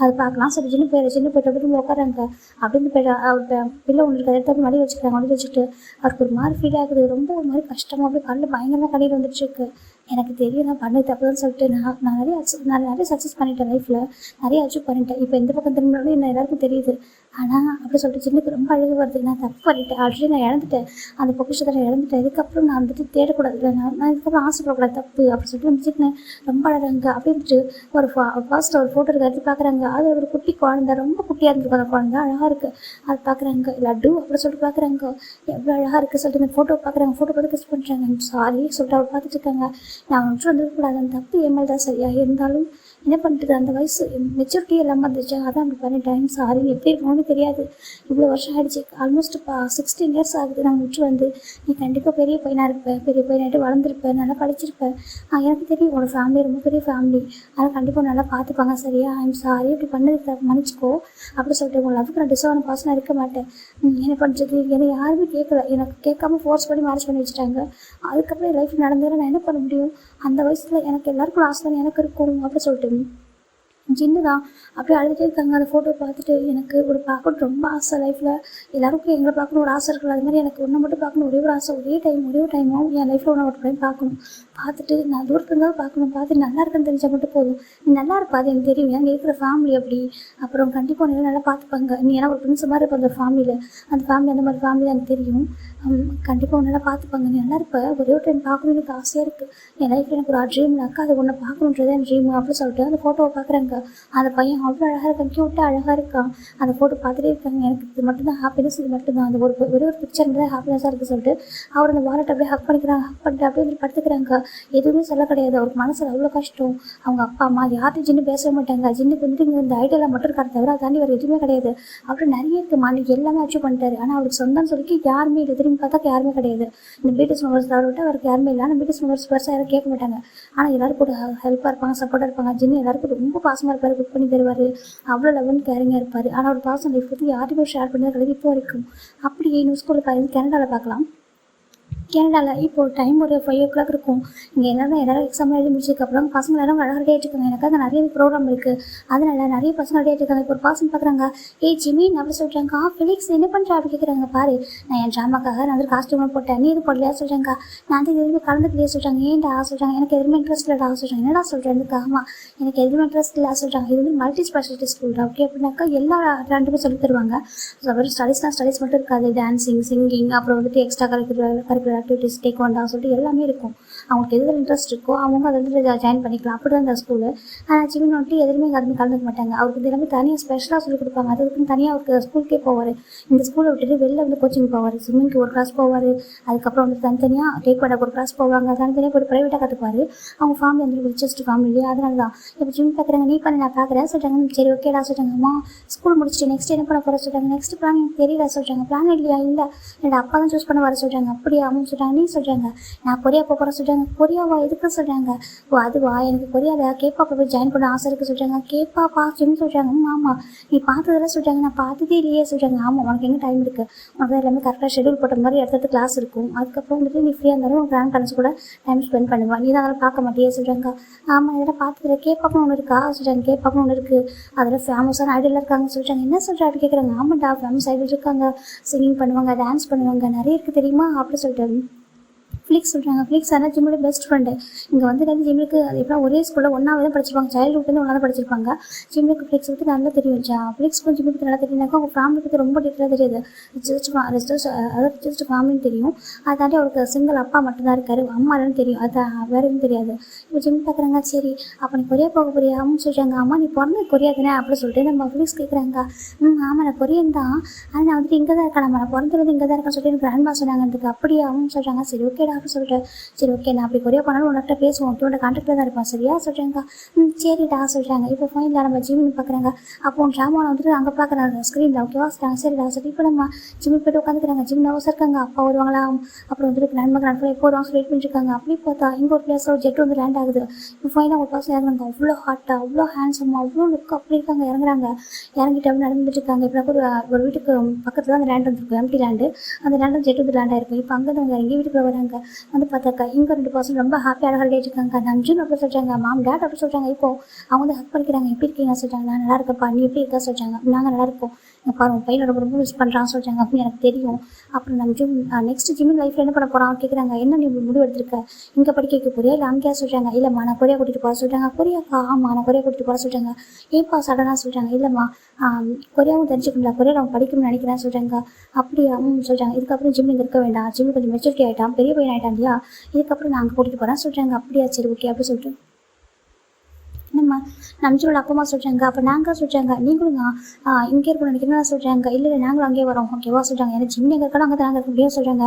அது பார்க்கலாம் சரி சின்ன போயிட்டு அப்படி உட்காராங்க. அப்படின்னு போய்ட்டு பிள்ளை ஒன்று இருக்க எடுத்து மடி வச்சுக்கிறாங்க. மடி வச்சுக்கிட்டு அவருக்கு ஒரு மாதிரி ஃபீல் ஆகுது, ரொம்ப ஒரு மாதிரி கஷ்டமாக அப்படியே கண்ணில் பயங்கரமாக கண்ணீர் வந்துட்டுருக்கு. எனக்கு தெரியும் நான் பண்ணது தப்பு தான் சொல்லிட்டு நான் நிறைய சக்ஸஸ் பண்ணிட்டேன் லைஃப்பில், நிறைய அச்சீவ் பண்ணிட்டேன். இப்போ எந்த பக்கம் திரும்பினாலும் என்ன எல்லாருக்கும் தெரியுது. ஆனால் அப்படி சொல்லிட்டு சின்னக்கு ரொம்ப அழுகு வருது, நான் தப்பு பண்ணிட்டேன், ஆல்ரெடி நான் இழந்துட்டேன், அந்த பொக்கிஷத்தை நான் இழந்துட்டேன், இதுக்கப்புறம் நான் வந்துட்டு தேடக்கூடாது, நான் இதுக்கப்புறம் ஆசைப்படக்கூடாது தப்பு அப்படி சொல்லிட்டு முடிச்சுக்கினேன். ரொம்ப அழகாங்க அப்படின்ட்டு ஒரு ஃபர்ஸ்ட் ஒரு ஃபோட்டோ எடுத்து பார்க்குறாங்க. அது ஒரு குட்டி குழந்தை, ரொம்ப குட்டியாக இருந்திருக்கும் அந்த குழந்தை, அழகாக இருக்குது. அது பார்க்குறாங்க. லட்டு அப்படி சொல்லிட்டு பார்க்குறாங்க, எவ்வளோ அழகாக இருக்குது சொல்லிட்டு இந்த ஃபோட்டோ பார்க்குறாங்க. ஃபோட்டோ பார்த்து கிஸ் பண்ணுறாங்க. சாரி சொல்லிட்டு அவர் பார்த்துட்டு இருக்காங்க. நான் வந்துட்டு வந்துருக்கூடாது, அந்த தப்பு எம்எல் தான் சரியாக இருந்தாலும் என்ன பண்ணிட்டு அந்த வயசு மெச்சூரிட்டி இல்லாமல் இருந்துச்சு, அதான் அப்படி பண்ணிட்டேன், சாரி. எப்படி இருக்கணும்னு தெரியாது, இவ்வளோ வருஷம் ஆகிடுச்சு, ஆல்மோஸ்ட் 16 இயர்ஸ் ஆகுது நான் விட்டு வந்து. நீ கண்டிப்பாக பெரிய பையனாக இருப்பேன், பெரிய பையனாகிட்டு வளர்ந்துருப்பேன், நல்லா படிச்சிருப்பேன், எனக்கு தெரியும் உன்னோட ஃபேமிலி ரொம்ப பெரிய ஃபேமிலி, அதனால் கண்டிப்பாக நல்லா பார்த்துப்பாங்க சரியா, ஐம் சாரி இப்படி பண்ணது மன்னிச்சிக்கோ அப்படி சொல்லிட்டு உங்களை லவ்வுக்கு நான் டிசர்வ் பர்சனாக இருக்க மாட்டேன். என்ன பண்ணுறது, என்னை யாருமே கேட்கல, எனக்கு கேட்காம ஃபோர்ஸ் பண்ணி மேரேஜ் பண்ணி வச்சுட்டாங்க. அதுக்கப்புறம் லைஃப் நடந்ததில் நான் என்ன பண்ண முடியும், அந்த வயசில் எனக்கு எல்லாருக்கும் ஆசை தான் எனக்கு இருக்கும் அப்படி சொல்லிட்டு ஜின்னு தான் அப்படியே அழுதுகிட்டே இருக்காங்க. அந்த ஃபோட்டோ பார்த்துட்டு எனக்கு ஒரு பார்க்கணும் ரொம்ப ஆசை, லைஃப்பில் எல்லாருக்கும் எங்களை பார்க்கணும் ஒரு ஆசை இருக்குல்ல, அது மாதிரி எனக்கு ஒன்றை மட்டும் பார்க்கணும் ஒரே ஒரு ஆசை, ஒரே டைமும் என் லைஃப்பில் ஒன்று மட்டும் டைம் பார்க்கணும், பார்த்துட்டு நான் தூரத்தில் இருந்தாலும் பார்க்கணும், பார்த்துட்டு நல்லா இருக்குன்னு தெரிஞ்சால் மட்டும் போதும், நீ நல்லா இருப்பா அது எனக்கு தெரியும், அங்கே இருக்கிற ஃபேமிலி அப்படி, அப்புறம் கண்டிப்பாக நீ நல்லா பார்த்துப்பாங்க, நீ ஏன்னா ஒரு பிரின்ஸ் மாதிரி இருப்ப அந்த ஃபேமிலியில், அந்த ஃபேமிலி அந்த மாதிரி ஃபேமிலி எனக்கு தெரியும், கண்டிப்பாக நல்லா பார்த்துப்பாங்க, நீ நல்லா இருப்ப, ஒரே ஒரு டைம் பார்க்கணும் எனக்கு ஆசையாக இருக்குது, என் லைஃப்பில் எனக்கு ஒரு ட்ரீம்னாக்கா அது ஒன்று பார்க்கணுன்றது என் ட்ரீம் அப்படின்னு சொல்லிட்டு அந்த ஃபோட்டோவை பார்க்குறாங்க. அந்த பையன் அவ்வளோ அழகாக இருக்கான், க்யூட்டாக அழகாக இருக்கான். அந்த ஃபோட்டோ பார்த்துட்டே இருக்காங்க. எனக்கு இது மட்டும்தான் ஹாப்பினஸ், இது மட்டும்தான் அந்த ஒரு பிக்சர் தான் ஹாப்பினஸாக இருக்குது சொல்லிட்டு அவர் அந்த வாலெட் அப்படியே ஹக் பண்ணிட்டு அப்படியே வந்து படுத்துக்கிறாங்க. எதுவுமே சொல்ல கிடையாது, அவருக்கு மனசில் அவ்வளோ கஷ்டம். அவங்க அப்பா அம்மா யார்ட்டும் ஜின்னு பேசவே மாட்டாங்க. ஜின்னுக்கு வந்துட்டு இங்கே இந்த ஐடியாவில் மட்டும் இருக்காரு தவிர அதை தாண்டி வேறு எதுவுமே கிடையாது. அவரு நிறைய இருக்குது, மாநில எல்லாமே அச்சீவ் பண்ணிட்டாரு. ஆனால் அவருக்கு சொந்தம்னு சொல்லி யாருமே இல்லை, திரும்பி பார்த்தா யாருமே கிடையாது. இந்த பிடிஎஸ் மெம்பர்ஸ் தவிர விட்டு அவருக்கு யாருமே இல்லை. ஆனால் பிடிஎஸ் மெம்பர்ஸ் பெருசாக யாரும் கேட்க மாட்டாங்க. ஆனால் எல்லாரும் கூட ஹெல்ப்பாக இருப்பாங்க, சப்போர்ட்டாக இருப்பாங்க. ஜின்னு எல்லாருக்கும் ரொம்ப பாசமாக இருப்பார், குக் பண்ணி தருவார், அவ்வளோ லெவன் கேரிங்காக இருப்பார். ஆனால் ஒரு பர்சன் லைஃப் பற்றி யாருமே ஷேர் பண்ணி கிடையாது இப்போ வரைக்கும். அப்படி நியூஸ் ஸ்கூலுக்கு கனடாவில் பார்க்கலாம். கேனடாவில் இப்போது டைம் ஒரு 5 o'clock இருக்கும். இங்கே எல்லாரும் எக்ஸாம் எழுதி முடிச்சதுக்கப்புறம் பசங்க எல்லாரும் அழகாக ரெடி ஆகிட்டுருக்காங்க. எனக்கு அங்கே நிறைய ப்ரோக்ராம் இருக்குது, அதனால் நிறைய பசங்க ரெடி ஆகிட்டுருக்காங்க. இப்போ ஒரு பர்சன் பார்க்குறாங்க, ஜிமின் அப்படி சொல்கிறாங்க. ஃபிலிக்ஸ் என்ன பண்ணுறா அப்படி கேட்குறாங்க. பாரு நான் என் ட்ராமாக்காக நான் வந்து காஸ்டியூமாக போட்டேன், நீ இது போடலையா சொல்கிறாங்க. நான் வந்து எதுவுமே கலந்துக்கலையே சொல்கிறாங்க. ஏன்டா சொல்கிறாங்க, எனக்கு எதுவுமே இன்ட்ரெஸ்ட் இல்லைடா சொல்கிறாங்க. என்னடா சொல்கிறேன் ஆமாம் எனக்கு எதுவுமே இன்ட்ரெஸ்ட் இல்லை சொல்கிறாங்க. இது வந்து மல்டி ஸ்பெஷாலிட்டி ஸ்கூல் தான் ஓகே அப்படின்னாக்கா எல்லா 2 பேர் சொல்லி தருவாங்க. ஸோ வெறும் ஸ்டடீஸ் மட்டும் இருக்காது, டான்ஸிங், சிங்கிங், அப்புறம் வந்துட்டு எக்ஸ்ட்ரா கரிக்குலர் ஆக்டிவிட்டிஸ் டேக் வேண்டாம் சொல்லிட்டு எல்லாமே இருக்கும். அவங்களுக்கு எதில் இன்ட்ரெஸ்ட் இருக்கோ அவங்க அதை வந்து ஜாயின் பண்ணிக்கலாம். அப்படி தான் அந்த ஸ்கூலு. ஆனால் ஜிமின் வந்துட்டு எதுவுமே அதுமே கலந்துக்க மாட்டாங்க. அவருக்கு இது எல்லாமே தனியாக ஸ்பெஷலாக சொல்லிக் கொடுப்பாங்க. அதுக்குன்னு தனியாக அவருக்கு ஸ்கூலுக்கே போவார். இந்த ஸ்கூலை விட்டுட்டு வெளில வந்து கோச்சிங் போவார். ஸ்விம்மிங்க்கு ஒரு கிளாஸ் போவார். அதுக்கப்புறம் வந்து தனித்தனியாக டேக் வேண்டாம் ஒரு கிளாஸ் போவாங்க. தனித்தனியாக போய் ப்ரைவேட்டாக கற்றுக்குவார். அவங்க ஃபேமிலி வந்து ரிச்சஸ்ட் ஃபேமிலி. அதனால தான் இப்போ ஜிம் பார்க்குறாங்க, நீ பண்ணி நான் பார்க்குறேன் சொல்கிறாங்க. சரி ஓகேடா சொல்கிறாங்க. அம்மா ஸ்கூல் முடிச்சுட்டு நெக்ஸ்ட் என்ன பண்ண போகிற சொல்கிறாங்க. நெக்ஸ்ட் பிளான் எனக்கு தெரியல சொல்கிறாங்க. பிளான் இல்லையா? இல்லை என்னோட அப்பா தான் சூஸ் பண்ண வர சொல்கிறாங்க. அப்படியா அவங்க சொல்கிறாங்க. நீ சொல்கிறாங்க நான் கொரியா போகிறேன் சொல்கிறாங்க. கொரியாவா எதுக்கு சொல்கிறாங்க. ஓ அதுவா, எனக்கு கொரியாவில் கேப்பாப்பா போய் ஜாயின் பண்ண ஆசை இருக்குது சொல்கிறாங்க. கேப்பாப்பா சின்னு சொல்கிறாங்க. ஆமாம் நீ பார்த்ததெல்லாம் சொல்கிறாங்க. நான் பார்த்ததே இல்லையே சொல்கிறாங்க. ஆமாம் உனக்கு எங்கே டைம் இருக்குது, உனக்கு எல்லாமே கரெக்டாக ஷெடியூல் போட்ட மாதிரி எடுத்து கிளாஸ் இருக்கும். அதுக்கப்புறம் வந்துட்டு நீ ஃப்ரீயாக இருந்தாலும் உன் கிராண்ட் பேரண்ட்ஸ் கூட டைம் ஸ்பெண்ட் பண்ணுவான். நீ தான் அதெல்லாம் பார்க்க மாட்டியே சொல்கிறாங்க. ஆமாம் இதெல்லாம் பார்த்ததில்ல. கேப்பாப்னு ஒன்று இருக்கா சொல்கிறாங்க. கேப்பாப்னு ஒன்று இருக்குது, அதில் ஃபேமஸான ஐடியில் இருக்காங்க சொல்கிறாங்க. என்ன சொல்கிற அப்படி கேட்குறாங்க. ஆமாண்டா ஃபேமஸ் ஐடியில் இருக்காங்க, சிங்கிங் பண்ணுவாங்க, டான்ஸ் பண்ணுவாங்க, நிறைய இருக்குது தெரியுமா அப்படி சொல்லிட்டு ஃப்ளிக்ஸ் சொல்கிறாங்க. ஃப்ளிக்ஸ் ஆனால் ஜிம்மோட பெஸ்ட் ஃப்ரெண்டு. இங்கே வந்து ஜிம்முக்கு அது எப்படின்னா ஒரே ஸ்கூலில் ஒன்றாவது தான் படிச்சிருப்பாங்க. சைல்டுஹுட்லேருந்து ஒன்றா தான் படிச்சிருப்பாங்க. ஜிம்முக்கு ஃப்ளிக்ஸ் பற்றி நல்லா தெரியும்ச்சா. ஃப்ளிக்ஸ் கொஞ்சம் ஜிம்முக்கு நல்லா தெரியும்னாக்கா அவங்க ஃபேமிலி பற்றி ரொம்ப டீட்டெயிலாக தெரியாது. ஜஸ்ட் ஃபேமிலின்னு தெரியும். அதை தாண்டி அவருக்கு சிங்கிள் அப்பா மட்டும்தான் இருக்காரு, அம்மா இல்லைன்னு தெரியும். அது வேறு எதுவும் தெரியாது. இப்போ ஜிம் பார்க்குறாங்க. சரி அப்போ நீ கொரியா போக போறியா அப்படின்னு சொல்கிறாங்க. அம்மா நீ பிறந்த கொரியா தானே அப்படின்னு சொல்லிட்டு நம்ம ஃப்ளிக்ஸ் கேட்குறாங்க. ஆமாம் நான் கொரியன் தான், ஆனால் நான் வந்துட்டு இங்கே தான் இருக்கேன், நம்ம நான் பிறந்தது இங்கே தான் இருக்கேன்னு சொல்லிட்டு எனக்கு கிராண்ட்மா சொன்னாங்க. அப்படியா அப்படின்னு சொல்கிறாங்க. சரி ஓகேடா அப்படின்னு சொல்லிட்டு சரி ஓகே நான் அப்படி கொரியா போனாலும் உன்கிட்ட பேசுவோம், உன்னோட கான்டாக்டில் தான் இருப்பான் சரியா சொல்கிறாங்க. சரிடா சொல்கிறாங்க. இப்போ ஃபைனலாக நம்ம ஜிம்னு பார்க்குறாங்க. அப்போ உன் ட்ராமாவில் வந்துட்டு அங்கே பார்க்குறாங்க ஸ்க்ரீனில். ஓகேவா சொல்கிறாங்க. சரிடா சரி இப்போ நம்ம ஜிம்மில் போய்ட்டு உட்காந்துக்கிறாங்க. ஜிம் நர்வஸாக இருக்காங்க. அப்பா வருவாங்களா, அப்புறம் வந்துட்டு கிராண்ட் எப்போ வருவாங்க சொல்லி வெயிட் பண்ணிருக்காங்க. அப்படி பார்த்தா இங்கே ஒரு பிளேஸில் ஒரு ஜெட் வந்து லேண்ட் ஆகுது. இப்போ ஃபைனலாக ஒரு பர்சன் இறங்குறாங்க. அவ்வளோ ஹாட்டாக அவ்வளோ ஹேண்ட்ஸமாக அவ்வளோ லுக் அப்படி இருக்காங்க. இறங்குறாங்க. இறங்கிட்டு அப்படி நடந்துட்டு இருக்காங்க. இப்போ ஒரு வீட்டுக்கு பக்கத்தில் தான் அந்த லேண்ட் வந்துருக்கும், எம்டி லேண்டு. அந்த லேண்டில் ஜெட் வந்து லேண்ட் ஆயிருக்கும். இப்போ அங்கே தான் இறங்கி வீட்டுக்குள்ள வராங்க. வந்து பார்த்தாக்கா இங்கே 2 பர்சன் ரொம்ப ஹாப்பியாக ஹாலிடே இருக்காங்க. நம்ஜுன்னு அப்படி சொல்கிறாங்க. மாம் டேட் அப்படி சொல்கிறாங்க. இப்போ அவங்க வந்து ஹக் பண்ணிக்கிறாங்க. எப்படி இருக்கீங்க சொல்கிறாங்க. நான் நல்லா இருக்கப்பா, நீ எப்படி இருக்கா சொல்கிறாங்க. நாங்கள் நல்லா இருக்கோம். பாரு உன் பையனை ரொம்ப மிஸ் பண்ணுறான்னு சொல்கிறாங்க. அப்படின்னு எனக்கு தெரியும். அப்புறம் நம்ஜும் நெக்ஸ்ட் ஜிம்மிங் லைஃப்பில் என்ன பண்ண போகிறான் கேட்குறாங்க. என்ன நீ முடிவு எடுத்திருக்க, இங்கே படிக்க வைக்க போறியா இல்லை அங்கேயா சொல்கிறாங்க. இல்லைம்மா நான் கொரியா கூட்டிகிட்டு போக சொல்கிறாங்க. கொரியாக்கா ஆமாம் நான் கொரியா கூட்டிகிட்டு போக சொல்கிறாங்க. ஏப்பா சடனாக சொல்கிறாங்க. இல்லைம்மா கொரியாவும் தெரிஞ்சுக்கல, கொரியாவில் அவன் படிக்கணும்னு நினைக்கிறேன் சொல்கிறாங்க. அப்படியா சொல்கிறாங்க. இதுக்கப்புறம் ஜிம் இங்கே இருக்க வேண்டாம், ஜிம் கொஞ்சம் மெச்சூரிட்டி ஆகிட்டான், பெரிய பையன் ஆகிட்டான் இல்லையா, இதுக்கப்புறம் நான் அங்கே கூட்டிகிட்டு போகிறேன் சொல்கிறாங்க. அப்படியா சரி ஓகே அப்படி சொல்லிட்டு நம்ம நம்ஜோட அப்பா அம்மா சொல்கிறாங்க. அப்போ நாங்கள் சொல்கிறாங்க நீங்களும் இங்கே இருக்கணும் நினைக்கிறேன் சொல்கிறாங்க. இல்லை நாங்களும் அங்கேயே வரோம் ஓகேவா சொல்கிறாங்க. ஏன்னா ஜிம் எங்கே இருக்கணும் அங்கே தான் நாங்கள் இருக்க முடியும் சொல்கிறாங்க.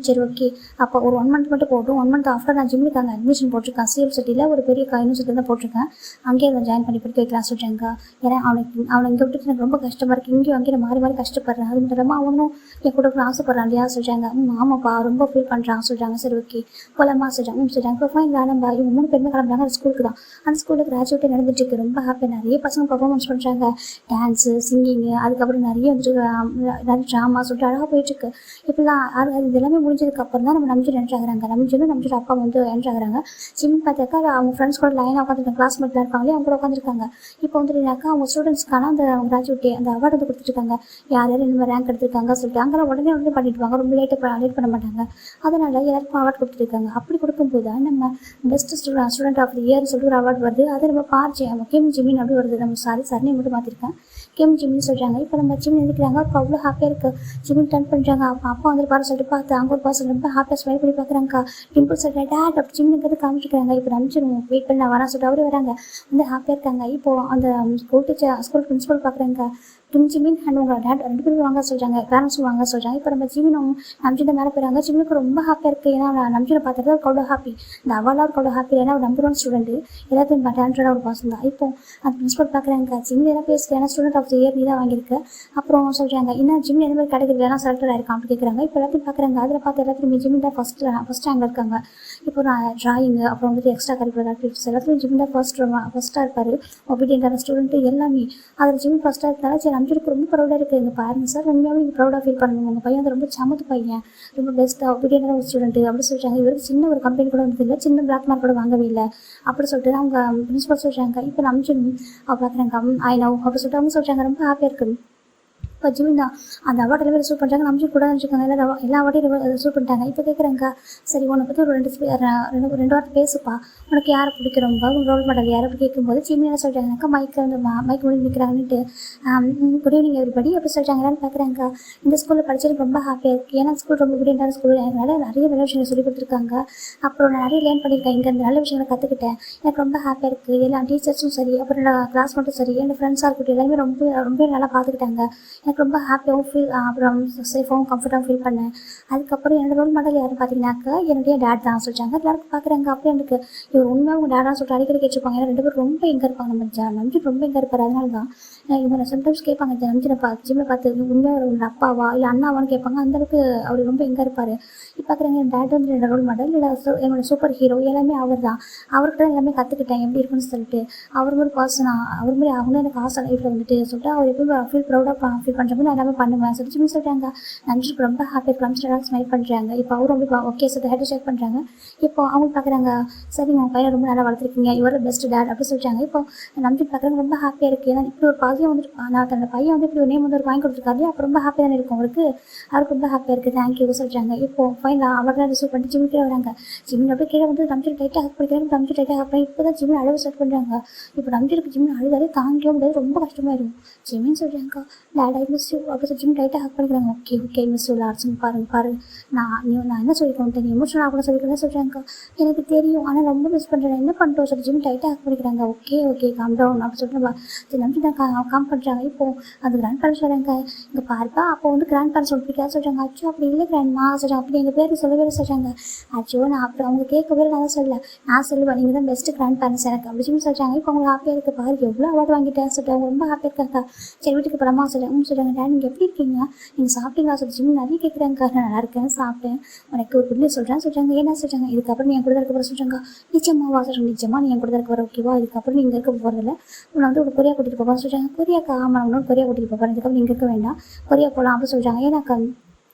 சரி ஓகே அப்போ ஒரு 1 மந்த் மட்டும் போட்டும். 1 மந்த் ஆஃப்டர் நான் ஜிம்முக்கு அங்கே அட்மிஷன் போட்டிருக்கேன். சிஎல் சிட்டியில் ஒரு பெரிய யூனிவர்சிட்டி தான் போட்டிருக்கேன். அங்கேயே அதை ஜாயின் பண்ணி படிக்க வைக்கலாம் சொல்கிறாங்க. ஏன்னா அவனை இங்கே விட்டுட்டு எனக்கு ரொம்ப கஷ்டமாக இருக்குது. இங்கேயும் அங்கேயும் மாறி மாறி கஷ்டப்படுறேன். அது மட்டும் இல்லாமல் அவனும் என் கூட ஆசைப்படுறான் இல்லையா சொல்கிறாங்க. ஆமாப்பா ரொம்ப ஃபீல் பண்ணுறான் சொல்கிறாங்க. சரி ஓகே போகலாமா சொல்கிறாங்க. சொல்கிறாங்க. இப்போ ஃபைன் நம்ம இவங்க 3 பேருமே கிளம்புறாங்க. அந்த ஸ்கூலுக்கு தான். அந்த ஸ்கூலில் கிராஜுவேட்டே நடந்துட்டு இருக்கு. ரொம்ப ஹாப்பியாக நிறைய பசங்க பர்ஃபார்மன்ஸ் பண்ணுறாங்க. டான்ஸு சிங்கிங்கு அதுக்கப்புறம் நிறைய வந்துட்டு நிறைய ட்ராமா சொல்லிட்டு அழகாக போயிட்டுருக்கு. இப்படிலாம் இது எல்லாமே முடிஞ்சதுக்கப்புறம் தான் நம்ம நம்பிச்சு என்ட்ரு ஆகிறாங்க. நம்பிச்சோட அப்பா வந்து என்ட்ரு ஆகிறாங்க. ஜிம் பார்த்தாக்கா அவங்க ஃப்ரெண்ட்ஸ் கூட லைனாக உட்காந்துருக்காங்க. கிளாஸ்மேட்லாம் இருப்பாங்களே அவங்க கூட உட்காந்துருக்காங்க. இப்போ வந்துட்டுனாக்கா அவங்க ஸ்டூடெண்ட்ஸ்க்கான அந்த கிராஜுவேட்டி அந்த அவார்டு வந்து கொடுத்துருக்காங்க. யார் யார் இந்த மாதிரி ரேங்க் எடுத்திருக்காங்க சொல்லிட்டு அங்கெல்லாம் உடனே பண்ணிட்டுவாங்க. ரொம்ப லேட் பண்ண மாட்டாங்க. அதனால் எல்லாருக்கும் அவார்டு கொடுத்துருக்காங்க. அப்படி கொடுக்கும்போது தான் நம்ம பெஸ்ட் ஸ்டூடெண்ட் ஆஃப் தி இயர்னு சொல்லிட்டு ஒரு அவார்டு வருது. அதை நம்ம கிம் ஜிமின் அப்படி வருது. நம்ம சரணை மட்டும் மாற்றிருக்கேன். கிம் ஜிமின்னு சொல்கிறாங்க. இப்போ நம்ம ஜிமின் நினைக்கிறாங்க. அப்போ அவ்வளோ ஹாப்பியாக இருக்குது. ஜிமின் டர்ன் பண்ணுறாங்க. அப்பா வந்து பாரு சொல்லிட்டு பார்த்து அங்கே ஒரு பர்சன் ரொம்ப ஹாப்பியாக ஸ்மைல் பண்ணி பார்க்குறாங்க. டிம்பிள் சொல்கிற டேட் அப்படி ஜிம்னுங்கிறது காமிச்சிருக்காங்க. இப்போ நம்பிச்சிருவோம் வெயிட் பண்ணி நான் வரேன் சொல்லிட்டு அவரே வராங்க. வந்து ஹாப்பியாக இருக்காங்க. இப்போது அந்த ஸ்கூல் பிரின்சிபல் பார்க்குறாங்க. ஜிமின் அண்ட் உங்களோட டேட் 2 பேரும் வாங்க சொல்கிறாங்க. பேரண்ட்ஸும் வாங்க சொல்கிறாங்க. இப்போ நம்ம ஜிமினும் நம்பிச்சிட்டு மேலே போயிறாங்க. ஜிமினுக்கு ரொம்ப ஹாப்பியாக இருக்குது. ஏன்னா நம்பிச்சிட பார்த்துட்டு அவ்வளோ ஹாப்பி. இந்த அவார்டாக அவ்வளோ ஹாப்பி. ஏன்னா ஒரு நம்பர் 1 ஸ்டூடெண்ட் எல்லாத்தையும் டேலண்டடாக ஒரு பர்சன் தான். இப்போ அந்த பிரின்சிபல் பார்க்குறாங்க. ஜிமின் எல்லாம் பேசுகிறேன். ஏன்னா ஸ்டூடெண்ட் ஆஃப் தி இயர் நீ தான் வாங்கியிருக்கு. அப்புறம் சொல்கிறாங்க இன்னும் ஜிமின் எந்த மாதிரி கேட்டகரி எல்லாம் செலக்டட் ஆயிருக்கான் அப்படி கேட்குறாங்க. இப்போ எல்லாத்தையும் பார்க்குறாங்க. அதில் பார்த்து எல்லாத்தையும் ஜிமின் தான் ஃபஸ்ட் ரேங்கில் இருக்காங்க. இப்போ ட்ராயிங்கு அப்புறம் வந்துட்டு எக்ஸ்ட்ரா கரிக்குலர் ஆக்டிவிட்டிஸ் எல்லாத்தையும் ஜிமின் தான் ஃபஸ்ட்டாக இருப்பார். ஒபீடியன்டான ஸ்டூடெண்ட்டு எல்லாமே அதில் ஜிமின் ஃபஸ்ட்டாக இருந்தாலும் சரி நம்பிச்சிருக்கு ரொம்ப ப்ரௌடாக இருக்குது. எங்கள் பாருங்கள் சார் உண்மையாகவே நீங்கள் ப்ரௌடாக ஃபீல் பண்ணுங்க. உங்கள் பையன் வந்து ரொம்ப சமத்து பையன், ரொம்ப பெஸ்ட்டாக ஒபீடியண்டான ஒரு ஸ்டூடெண்ட்டு அப்படி சொல்கிறாங்க. இவருக்கு சின்ன ஒரு கம்பெனி கூட வந்தது இல்லை, சின்ன பிளாக் மார்க் கூட வாங்கவே இல்லை அப்படி சொல்லிட்டு அவங்க பிரின்சிபல் சொல்கிறாங்க. இப்போ நம்பிச்சு பார்க்குறாங்க. ஐ நோ அப்படி சொல்லிட்டு அவங்க சொல்கிறாங்க. ரொம்ப ஹாப்பியாக இருக்குது. இப்போ ஜிமின் தான் அந்த அவார்டு எல்லாமே ரிசீவ் பண்ணுறாங்க. நம்பிச்சு கூட வச்சுருக்காங்க. எல்லா அவார்டையும் ரிசீவ் பண்ணிட்டாங்க. இப்போ கேட்குறாங்க, சரி உன்னை பற்றி ஒரு ரெண்டு வார்த்தை பேசுப்பா, உனக்கு யாரை பிடிக்கிறோம், ரோல் மாடல் யாரை அப்படி கேட்கும்போது ஜிமின் என்ன சொல்கிறாங்கனாக்கா, மைக் முடிஞ்சு நிற்கிறாங்கன்னுட்டு குட் ஈவினிங் எவ்ரிபடி அப்படி சொல்கிறாங்களான்னு பார்க்குறாங்க. இந்த ஸ்கூலில் படிச்சது ரொம்ப ஹாப்பியாக இருக்குது. ஏன்னா ஸ்கூல் ரொம்ப பிடிண்டான ஸ்கூல், அதனால நிறைய நல்ல விஷயங்கள் சொல்லிக் கொடுத்துருக்காங்க. அப்புறம் நான் நிறைய லேர்ன் பண்ணியிருக்கேன், இங்கே நல்ல விஷயங்களை கற்றுக்கிட்டேன். எனக்கு ரொம்ப ஹாப்பியாக இருக்குது. எல்லா டீச்சர்ஸும் சரி, அப்புறம் என்னோட கிளாஸ் மட்டும் சரி, என்னோட ஃப்ரெண்ட்ஸாக இருக்கட்டும், எல்லாருமே ரொம்ப ரொம்ப நல்லா பார்த்துக்கிட்டாங்க. எனக்கு ரொம்ப ஹாப்பியாகவும் அப்புறம் சேஃபாகவும் கம்ஃபர்ட்டாகவும் ஃபீல் பண்ணேன். அதுக்கப்புறம் என்னோட ரோல் மாடல் யாருன்னு பார்த்தீங்கன்னாக்கா என்னுடைய டேட் தான் சொல்லிட்டாங்க. எல்லாருக்கும் பார்க்குறாங்க. அப்புறம் எனக்கு இவர் உண்மையாக அவங்க டேடாக சொல்லிட்டு அடிக்கடி கேட்டுருப்பாங்க. ஏன்னா 2 பேரும் ரொம்ப எங்கே இருப்பாங்க, நம்ம நம்பிட்டு ரொம்ப எங்கே இருப்பார். அதனால தான் இவங்க சம்டைம்ஸ் கேட்பாங்க, நம்பிச்சினை பார்த்து ஜிம்மில் பார்த்து உண்மையாக ஒரு அப்பாவா இல்லை அண்ணாவான்னு கேட்பாங்க. அந்தளவுக்கு அவர் ரொம்ப எங்கே இருப்பார். இப்போ பார்க்குறாங்க, என் டேட் வந்து என்னோட ரோல் மாடல், இல்லை என்னோட சூப்பர் ஹீரோ எல்லாமே அவர் தான். அவர்கிட்ட தான் எல்லாமே கற்றுக்கிட்டேன் எப்படி இருக்குன்னு சொல்லிட்டு. அவர் மாதிரி பர்சனாக அவர் மாதிரி அவங்களும் எனக்கு ஆசை லைஃப்பில் வந்துட்டு சொல்லிட்டு அவர் எப்படி ஃபீல் ப்ரௌடாக ஃபீல் பண்ணுற மாதிரி நான் எல்லாமே பண்ணுவேன் சொல்லிட்டு ஜிம்மி சொல்கிறாங்க. நம்பிட்டு ரொம்ப ஹாப்பியாக நம்பிட்டு ஸ்மைல் பண்ணுறாங்க. இப்போ அவரும் ரொம்ப ஓகே சொல்லிட்டு ஹேட் ஷேக் பண்ணுறாங்க. இப்போ அவங்க பார்க்குறாங்க, சரி உங்கள் பையனை ரொம்ப நல்லா வளர்த்துருக்கீங்க, இவர் பெஸ்ட் டேட் அப்படி சொல்லிட்டாங்க. இப்போ நம்பிட்டு பார்க்குறாங்க ரொம்ப ஹாப்பியாக இருக்குது. ஏன்னா இப்படி ஒரு பையன் வந்துட்டு நான் தன்னோட பையன் வந்து இப்படி ஒரு நேம் வந்து ஒரு வாங்கி கொடுத்துருக்காரு. அப்போ ரொம்ப ஹாப்பியாக தானே இருக்கும் அவருக்கு ரொம்ப ஹாப்பியாக இருக்குது. தேங்க்யூ சொல்கிறாங்க. இப்போ ஃபைனலாக அவர்தான் ரிசீவ் பண்ணிட்டு ஜிம்மி கீழே வராங்க. ஜிம்மி அப்படியே கீழே வந்து நம்பிட்டு டைட்டாக ஹக் பண்ணிக்கிறாங்க. நம்பிட்டு டைட்டாக ஹக் பண்ணி இப்போ தான் ஜிம்மி அழுவ ஸ்டார்ட் பண்ணுறாங்க. இப்போ நம்பிட்டு ஜிம்மி அழுதாலே தாங்கிக்க முடியாது, ரொம்ப கஷ்டமாயிடும். ஜிம்மின்னு சொல்கிறாங்க, டேட் ஐ மிஸ் யூ அப்படி சொல்லி ஜிம்மி டைட்டாக ஹக் பண்ணிக்கிறாங்க. ஓகே மிஸ் யூ லாட்ஸ் பாரு நான் என்ன சொல்லிக்கோங்க, நீ எமோஷனல் ஆகணும் சொல்லிக்கிறேன் சொல்கிறாங்க. எனக்கு தெரியும், ஆனால் ரொம்ப மிஸ் பண்ணுறேன், என்ன பண்ணுறோம் சொல்லி ஜிம்மி டைட்டாக ஹக் பண்ணிக்கிறாங்க. ஓகே காம் டவுன் அப்படி சொல்லிட்டு நம்பி தான் காம் பண்ணுறாங்க. இப்போது அது கிராண்ட் பேரண்ட்ஸ் வராங்க. இங்கே பாருப்பா, அப்போ வந்து கிராண்ட் பேரண்ட்ஸ் சொல்லிட்டு சொல்கிறாங்க. அச்சோ அப்படி இல்லை கிராண்ட்மா சொல்கிறாங்க. அப்படி எங்கள் பேர் சொல்லவே சொல்கிறாங்க. அச்சோ நான் அப்புறம் அவங்க கேட்கவே நான் தான் சொல்ல, நான் சொல்லுவேன் நீங்கள் தான் பெஸ்ட்டு கிராண்ட் பேரண்ட்ஸ் எனக்கு அப்படி சொல்லி சொல்கிறாங்க. இப்போ அவங்க ஹாப்பியாக இருக்க பாரு, எவ்வளோ அவார்டு வாங்கிட்டேன் சொல்லிட்டு அவங்க ரொம்ப ஹாப்பியாக இருக்காங்க. சரி வீட்டுக்கு போகிறமா சொல்கிறாங்க. டேட் நீங்கள் எப்படி இருக்கீங்க, நீங்கள் சாப்பிட்டீங்களா சொல்லி ஜிம்மி நிறைய கேட்குறாங்க. நான் நல்லா இருக்கேன், சாப்பிட்டேன், உனக்கு ஒரு குட் நியூஸ் சொல்கிறாங்க. என்ன சொல்கிறாங்க, இதுக்கப்புறம் நீ என் கூட இருக்க போகிற சொல்கிறாங்க. நிச்சயமாக சொல்கிறாங்க. நிச்சயமாக நீ என் கூட இருக்க போகிற, ஓகேவா, இதுக்கப்புறம் நீங்கள் இருக்க போகிறதில்ல, உன்னை வந்து ஒரு கொரியா கூட்டிகிட்டு போவான்னு சொல்கிறாங்க. கொரியாக்கா ஆமாம், இன்னும் கொரியா கூட்டிகிட்டு போகிறேன், இதுக்கப்புறம் நீங்கள் இருக்க வேண்டாம், கொரியா போகலாம் அப்படின்னு சொல்கிறாங்க. ஏன்னாக்கா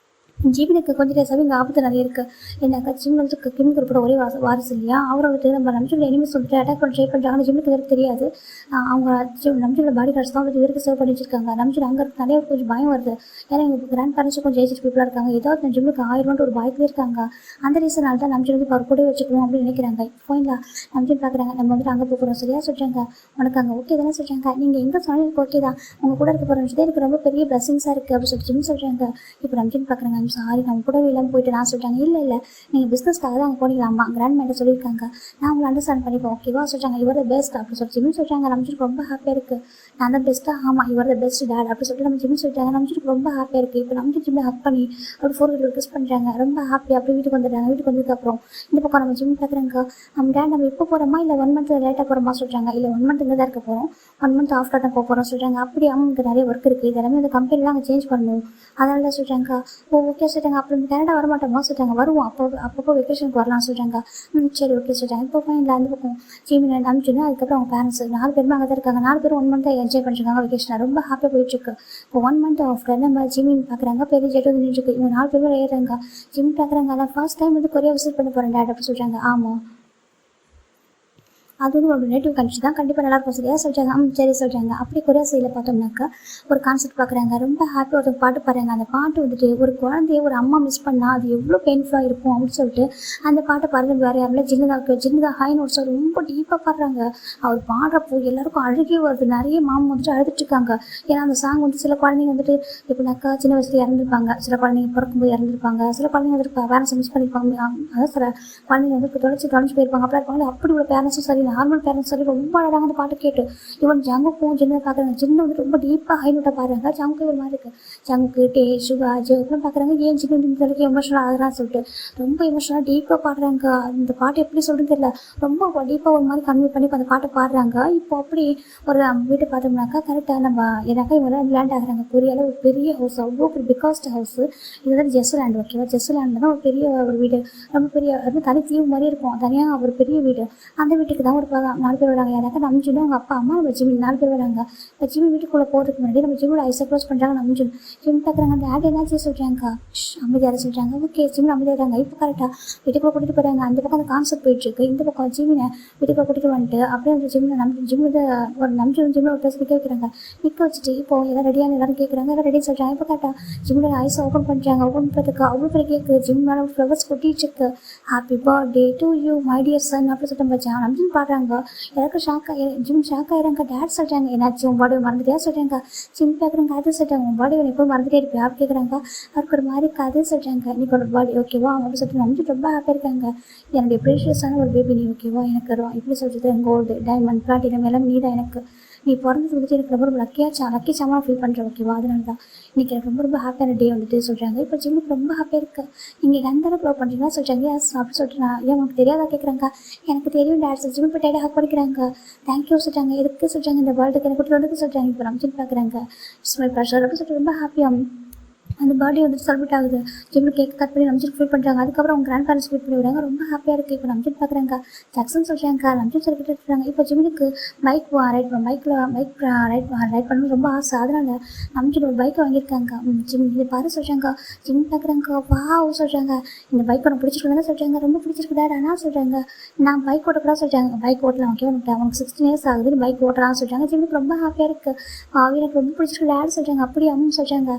ஜீவனுக்கு கொஞ்சம் டேஸாகவே இங்கே ஆபத்து நிறைய இருக்குது. ஏன்னாக்கா ஜிம் வந்து கிம் குறிப்பிட ஒரே வாரிசு இல்லையா, அவரோட நம்ம நம்பிச்சோட எனிமி சொல்லிட்டு அட்டாக் பண்ண ட்ரை பண்ணுறாங்க. ஜிம்முக்கு இவருக்கு தெரியாது. அவங்க நம்பிச்சோட பாடி கார்ட்ஸ் தான் வந்து இவருக்கு சேவ் பண்ணி வச்சிருக்காங்க. நம்பிச்சோட அங்கே இருக்க நிறைய கொஞ்சம் பயம் வருது. ஏன்னா எங்கள் கிராண்ட் பேரண்ட்ஸும் கொஞ்சம் ஏஜ் பீப்புளாக இருக்காங்க. ஏதாவது ஜிம்முக்கு 1000 ஒரு பயத்தில் இருக்காங்க. அந்த ரீசனால் தான் நம்பிச்சோட வந்து அவர் கூட வச்சுக்கணும் அப்படின்னு நினைக்கிறாங்க. ஃபைனலாக நம்பிச்சு பார்க்குறாங்க, நம்ம வந்துட்டு அங்கே போகிறோம் சரியா சொல்கிறாங்க. உனக்கு அங்கே ஓகே தானே சொல்கிறாங்க. நீங்கள் எங்கே சொன்னாலும் எனக்கு ஓகே தான், உங்கள் கூட இருக்க போகிற எனக்கு ரொம்ப பெரிய பிளஸிங்ஸாக இருக்குது அப்படின்னு சொல்லி ஜிம் சொல்கிறாங்க. இப்போ நம்பிச்சுன்னு பார்க்குறாங்க. சாரி நம்ம கூடவே இல்லாமல் போயிட்டு நான் சொல்லிட்டாங்க. இல்லை நீங்கள் பிஸ்னஸ்க்காக தான் அங்கே போனீங்களாம்மா, கிராண்ட் மேட்டை சொல்லியிருக்காங்க, நான் உங்களை அண்டர்ஸ்டாண்ட் பண்ணிப்போம் ஓகேவா சொல்கிறாங்க. இவர் பெஸ்ட் அப்படி சொல்லி ஜிம்மி சொல்கிறாங்க. நம்பிச்சுட்டு ரொம்ப ஹாப்பியாக இருக்குது. நான் தான் பெஸ்ட்டாக, ஆமாம் இவர் பெஸ்ட் டேட் அப்படி சொல்லிட்டு நம்ம ஜிம்மி சொல்லிட்டாங்க. நம்பிச்சுட்டு ரொம்ப ஹாப்பியாக இருக்குது. இப்போ நம்ம ஜிம்மி ஹக் பண்ணி அப்படி 4 கிஸ் பண்ணுறாங்க. ரொம்ப ஹாப்பியாக அப்படி வீட்டுக்கு வந்துடுறாங்க. வீட்டுக்கு வந்ததுக்கப்புறம் இந்த பக்கம் நம்ம ஜிம்மி பார்க்குறாங்க. நம்ம டேட் நம்ம இப்போ போகிறோமா இல்லை 1 மந்த் லேட்டாக போகிறோமா சொல்கிறாங்க. இல்லை 1 மந்த் இங்கே தான் இருக்க போகிறோம், 1 மந்த் ஆஃப்டர் தான் போகிறோம் சொல்கிறாங்க. அப்படி அவங்களுக்கு நிறைய ஒர்க் இருக்குது, இதெல்லாமே அந்த கம்பெனிலாம் அங்கே சேஞ்ச் பண்ணணும், அதனால தான் சொல்கிறாங்க. ஓகே சொல்கிறாங்க. அப்புறம் கனடா வரமாட்டோமா சொல்கிறாங்க. வருவோம், அப்பப்போ வெக்கேஷனுக்கு வரலாம் சொல்கிறாங்க. சரி ஓகே சொல்கிறாங்க. இப்போ ஃபைனில் அந்த பக்கம் ஜிம்மி அனுப்பிச்சுன்னு அதுக்கப்புறம் அவங்க பேரண்ட்ஸ் 4 பேருமே அங்கே தான் இருக்காங்க. 4 பேரும் 1 மந்த் என்ஜாய் பண்ணிருக்காங்க வெக்கேஷனை, ரொம்ப ஹாப்பியாக போயிட்டுருக்கு. இப்போ 1 மந்த் ஆஃப்டர் நம்ம ஜிம்மின்னு பார்க்குறாங்க. பெரிய ஜெட் வந்து நின்றுருக்கு. இவங்க 4 பேரும் ஏறுறாங்க. ஜிம்மி பார்க்குறாங்க. அதான் ஃபர்ஸ்ட் டைம் வந்து கொரியா விசிட் பண்ண போகிறேன் டேட் அப்படி சொல்கிறாங்க. ஆமாம் அது வந்து ஒரு நேட்டிவ் கண்ட்ரி தான், கண்டிப்பாக நல்லாயிருக்கும் சரியா சொல்கிறாங்க. சரி சொல்கிறாங்க. அப்படி கொரியா சைடில் பார்த்தோம்னாக்கா ஒரு கான்செப்ட் பார்க்குறாங்க. ரொம்ப ஹாப்பியாக ஒரு பாட்டு பாடுறாங்க. அந்த பாட்டு வந்துட்டு ஒரு குழந்தைய ஒரு அம்மா மிஸ் பண்ணால் அது எவ்வளோ பெயின்ஃபுல்லாக இருக்கும் அப்படின்னு சொல்லிட்டு அந்த பாட்டை பாடுறது வேறு யாரும் ஜின்னதா ஹை நோட்ஸ் ரொம்ப டீப்பாக பாடுறாங்க. அவர் பாடுறப்போ எல்லாருக்கும் அழுகே வருது. நிறைய மாமா வந்துட்டு அழுதுட்டுருக்காங்க. ஏன்னா அந்த சாங் வந்து சில குழந்தைங்க வந்துட்டு எப்படின்னாக்கா சின்ன வயசுல இறந்துருப்பாங்க, சில குழந்தைங்க பிறக்கும்போது இறந்துருப்பாங்க, சில குழந்தைங்க வந்துட்டு பேரண்ட்ஸை மிஸ் பண்ணிப்பாங்க, அதான் சில குழந்தைங்க வந்து தொலைச்சி போயிருப்பாங்க. அப்படி இருப்பாங்க. அப்படி உள்ள பேரண்ட்ஸும் சரி, நார்மல் பேரண்ட்ஸ் சொல்லி ரொம்ப அழகாக அந்த பாட்டு கேட்டு இவன் ஜங்குக்கும் ஜின்னு பார்க்குறாங்க. ஜின்னு வந்து ரொம்ப டீப்பாக ஹை நோட்டாக பாடுறாங்க. ஜங்கு ஒரு மாதிரி இருக்குது. ஜங்கு டே சுகா ஜெல்லாம் பார்க்குறாங்க. ஏன் ஜின்னு வந்து இந்த அளவுக்கு எமோஷனல் ஆகுறான்னு சொல்லிட்டு ரொம்ப எமோஷனலாக டீப்பாக பாடுறாங்க. அந்த பாட்டு எப்படி சொல்கிறது தெரியல, ரொம்ப டீப்பாக ஒரு மாதிரி கன்வே பண்ணி அந்த பாட்டை பாடுறாங்க. இப்போ அப்படி ஒரு வீட்டை பார்த்தோம்னாக்கா கரெக்டாக நம்ம ஏன்னாக்கா இவங்க லேண்ட் ஆகுறாங்க. கொரியாவில் ஒரு பெரிய ஹவுஸ், அவ்வளோ ஒரு பிகாஸ்ட் ஹவுஸ். இது வந்து ஜெஸ்ஸுலேண்ட் ஓகேவா. ஜெஸ்ஸுலேண்டில் தான் ஒரு பெரிய ஒரு வீடு, ரொம்ப பெரிய தனி தீவு மாதிரி இருக்கும், தனியாக ஒரு பெரிய வீடு. அந்த வீட்டுக்கு தான் ஒரு 4 பேர் வராங்க. யாராக்கா நம்ஜுன்னு அவங்க அப்பா அம்மா நம்ம ஜிம் 4 பேர் வராங்க. இப்போ ஜிம் வீட்டுக்குள்ளே போகிறதுக்கு முன்னாடி நம்ம ஜிம்மோட ஐஸை க்ளோஸ் பண்ணுறாங்க. நம்ஜுன் ஜிம் பார்க்குறாங்க. டேடி என்னாச்சு சொல்கிறாங்க. அமைதியாக சொல்கிறாங்க. ஓகே ஜிம் அமைதியாகிறாங்க. இப்போ கரெக்டாக வீட்டுக்குள்ளே கூட்டிகிட்டு போகிறாங்க. அந்த பக்கம் அந்த கான்செப்ட் போயிட்டுருக்கு. இந்த பக்கம் ஜிம்மினை வீட்டுக்குள்ளே கூட்டிகிட்டு வந்துட்டு அப்படியே அந்த ஜிம்மில் ஒரு ஜிம்மில் ஒரு ப்ளஸ் நிற்க வைக்கிறாங்க. நிற்க வச்சுட்டு இப்போ எல்லாம் ரெடியான எல்லாரும் கேட்குறாங்க. எல்லாம் ரெடி சொல்கிறாங்க. இப்போ கரெக்டாக ஜிம்மோட ஐஸை ஓப்பன் பண்ணுறாங்க. ஓப்பன் பண்ணுறதுக்கு அவ்வளோ பெரிய கேட்கு ஜிம் மேலே ஃப்ளவர்ஸ் கொட்டிட்டுருக்கு. Happy birthday to you my dear son அப்படி சொல்லிட்டு வச்சாங்க. நம்ஜுன் பாடுறாங்க. எல்லாருக்கும் ஜிம் ஷாக் ஆயிடுறாங்க. டேட் சொல்கிறாங்க என்னாச்சு உன் பாடி மறந்துட்டே சொல்கிறாங்க. ஜிம் கேட்குறாங்க. அது சொல்கிறாங்க உன் பாடி எப்போ மறந்துட்டே இருப்பேன் அப்படி கேட்குறாங்க. அவருக்கு ஒரு மாதிரி கதை சொல்கிறாங்க. நீ ஒரு பாடி ஓகேவா அப்படி சொல்லிட்டு நம்ஜுன் ரொம்ப ஹாப்பியாக இருக்காங்க. என்னுடைய ப்ரீஷியஸான ஒரு பேபி நீ ஓகேவா எனக்கு எப்படி சொல்கிறது கோல்டு டைமண்ட் பிளாட்டினம் எல்லாம் நீ தான் எனக்கு. நீ பிறந்தது வந்துட்டு எனக்கு ரொம்ப லக்கி சாமாக ஃபீல் பண்ணுறேன் ஓகேவா. அதனால தான் இன்றைக்கி எனக்கு ரொம்ப ஹாப்பியான டே வந்துட்டு சொல்கிறாங்க. இப்போ ஜிம்முக்கு ரொம்ப ஹாப்பியாக இருக்குது. நீங்கள் எந்த அளவுக்கு லவ் பண்ணுறீங்களா சொல்கிறாங்க. எஸ் அப்படி சொல்லிட்டு நான் ஏன் உனக்கு தெரியாதா கேட்குறாங்க. எனக்கு தெரியும் டேட் ஜிம் இப்போ டேடாக படிக்கிறாங்க. தேங்க்யூ சொல்கிறாங்க. எதுக்கு சொல்கிறாங்க இந்த வேர்ல்டுக்கு எனக்கு கூட்டிட்டு சொல்கிறாங்க. இப்போ நம்ம ஜிம் பார்க்குறாங்க. இட்ஸ் மை ப்ளஷர் அப்படின்னு சொல்லிட்டு ரொம்ப ஹாப்பியாக அந்த பர்த்டே வந்துட்டு செலிப்ரேட் ஆகுது. ஜிம்மில் கேக் கட் பண்ணி நம்ஜுன் ஃபீல் பண்ணுறாங்க. அதுக்கப்புறம் அவங்க கிராண்ட் பேரண்ட்ஸ் ஃபீல் பண்ணி விடுறாங்க. ரொம்ப ஹாப்பியாக இருக்குது. இப்போ நம்ஜுன் பார்க்குறாங்க. ஜாக்சன் சொல்கிறாங்க. நம்ஜுன் செலிப்ரேட் எடுத்துறாங்க. இப்போ ஜிம்முக்கு பைக் ரைட் ரைட் பண்ணணும் ரொம்ப ஆசை. அதனால் நம்ஜுன் ஒரு பைக்கை வாங்கியிருக்காங்க. ஜிம் இதை பாரு சொல்கிறாங்க. ஜிம் பார்க்குறாங்க. வாவ் சொல்கிறாங்க. இந்த பைக் உனக்கு பிடிச்சிருக்குன்னு சொல்கிறாங்க. ரொம்ப பிடிச்சிருக்கு டேட் ஆனால் சொல்கிறாங்க. நான் பைக் ஓட்டக்கூடாது சொல்கிறாங்க. பைக் ஓட்டலாம் ஓகே அவனுக்கு 16 இயர்ஸ் ஆகுது பைக் ஓட்டலாம்னு சொல்கிறாங்க. ஜிம்முக்கு ரொம்ப ஹாப்பியாக இருக்குது. எனக்கு ரொம்ப பிடிச்சிருக்கு டேட் சொல்கிறாங்க. அப்படி அம்முன்னு சொல்கிறாங்க.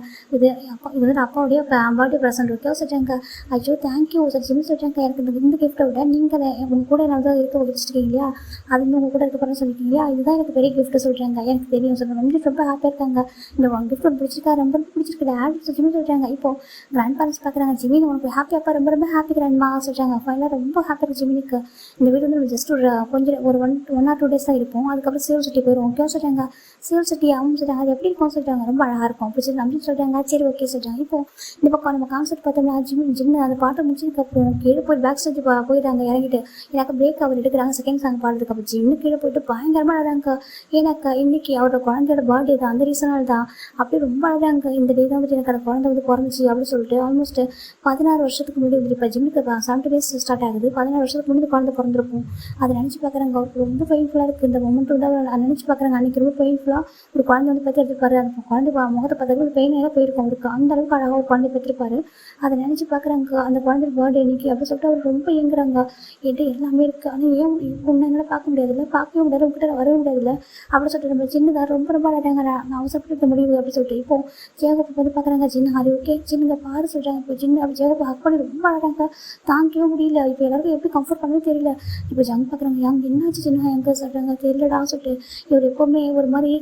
இது வந்து அப்பாவுடைய பர்த்டே ப்ரெசென்ட் ஓகே சொல்கிறாங்க. ஐயோ தேங்க்யூ சார் ஜிம் சொல்கிறாங்க. எனக்கு இந்த கிஃப்ட்டை விட நீங்கள் உங்கள் கூட என்ன இருக்க வச்சுருக்கீங்க இல்லையா அது வந்து உங்கள் கூட இருக்க போகிறேன்னு சொல்லியிருக்கீங்க இல்லையா இதுதான் எனக்கு பெரிய கிஃப்ட்டு சொல்கிறாங்க. எனக்கு தெரியும் சொல்கிறாங்க. ரொம்ப ஹாப்பியாக இருக்காங்க. இந்த ஒன் கிஃப்ட் பிடிச்சிருக்கா ரொம்ப பிடிச்சிருக்கு டேட் ஜிம் சொல்கிறாங்க. இப்போது கிராண்ட் பேரண்ட்ஸ் பார்க்குறாங்க. ஜிமின் உனக்கு ஹாப்பியாப்பா ரொம்ப ஹாப்பி கிராண்ட்மா சொல்கிறாங்க. ஃபைனலாக ரொம்ப ஹாப்பியாக ஜிமினுக்கு. இந்த வீடு வந்து ஜஸ்ட் ஒரு கொஞ்சம் ஒரு 1 or 2 days தான் இருப்போம். அதுக்கப்புறம் சேவ் சிட்டி போயிடும் ஓகே சொல்கிறாங்க. சேவ் சிட்டி அவங்க சொல்கிறாங்க. அது எப்படி இருக்கும் சொல்கிறாங்க. ரொம்ப அழகாக இருக்கும் அப்படி சொல்லி நம்பி சொல்கிறாங்க. சரி ஓகே சொல்கிறாங்க. இப்போ இந்த பக்கம் நம்ம கான்செப்ட் பார்த்தோம்னா ஜிம் அந்த பாட்டை முடிச்சதுக்கப்புறம் கீழே போய் பேக் ஸ்டேஜ் போயிட்டாங்க இறங்கிட்டு. எனக்கு பிரேக் அவர் எடுக்கிறாங்க செகண்ட் சாங் பாடுறதுக்கு. அப்போ ஜிம்மு கீழே போயிட்டு பயங்கரமாக அழகாங்க. ஏன்னாக்கா இன்னைக்கு அவரோட குழந்தையோட பர்த்டே தான் அந்த ரீசனால் தான் அப்படி ரொம்ப அழகாங்க. இந்த டே தான் வந்துட்டு எனக்கு அந்த குழந்தை வந்து பிறந்துச்சு அப்படின்னு சொல்லிட்டு ஆல்மோஸ்ட் 16 வருஷத்துக்கு முன்னாடி வந்து இப்போ ஜிம்முக்கு 70 days ஸ்டார்ட் ஆகுது. 16 வருஷத்துக்கு முன்னாடி குழந்தை பிறந்திருக்கும். அதை நினச்சி பார்க்குறாங்க. அவருக்கு ரொம்ப பெயின்ஃபுல்லாக இருக்குது. இந்த மொமெண்ட் வந்து அவர் நினச்சி பார்க்குறாங்க. அன்றைக்கி ரொம்ப பெயின்ஃபுல்லாக ஒரு குழந்தை வந்து பற்றி எடுத்துப்பாரு. அந்த குழந்தை முகத்தை பார்த்தாலும் பெயினாக போயிருக்கும் அவருக்கு. அந்த அளவுக்கு அழகாக ஒரு குழந்தை பெற்றிருப்பாரு. அதை நினச்சி பார்க்குறாங்க. அந்த குழந்தை பர்த்டே இன்னைக்கு அப்படின்னு சொல்லிட்டு அவர் ரொம்ப இயங்குறாங்க. என்கிட்ட எல்லாமே இருக்குது ஆனால் ஏன் ஒன்று என்னால் பார்க்க முடியாதுல்ல பார்க்கவே முடியாது உங்ககிட்ட வரவே முடியாதுல்ல அப்படின்னு சொல்லிட்டு நம்ம சின்னதாக ரொம்ப அழகாங்க. நான் அவசரப்பட்டு முடியுது அப்படின்னு சொல்லிட்டு இப்போ ஜேகப் வந்து பார்க்குறாங்க. சின்ன அது ஓகே சின்னங்க பாரு சொல்கிறாங்க. இப்போ சின்ன அப்படி ஜேகப் ஹக் பண்ணி ரொம்ப அழகாங்க. தாங்கிக்கவே முடியல. இப்போ எல்லாருக்கும் எப்படி கம்ஃபர்ட் பண்ணவே தெரியல. இப்போ ஜங் பார்க்குறாங்க. என்னாச்சு சின்ன எங்கே சொல்கிறாங்க தெரியலடா சொல்லிட்டு இவர் எப்போவுமே ஒரு மாதிரி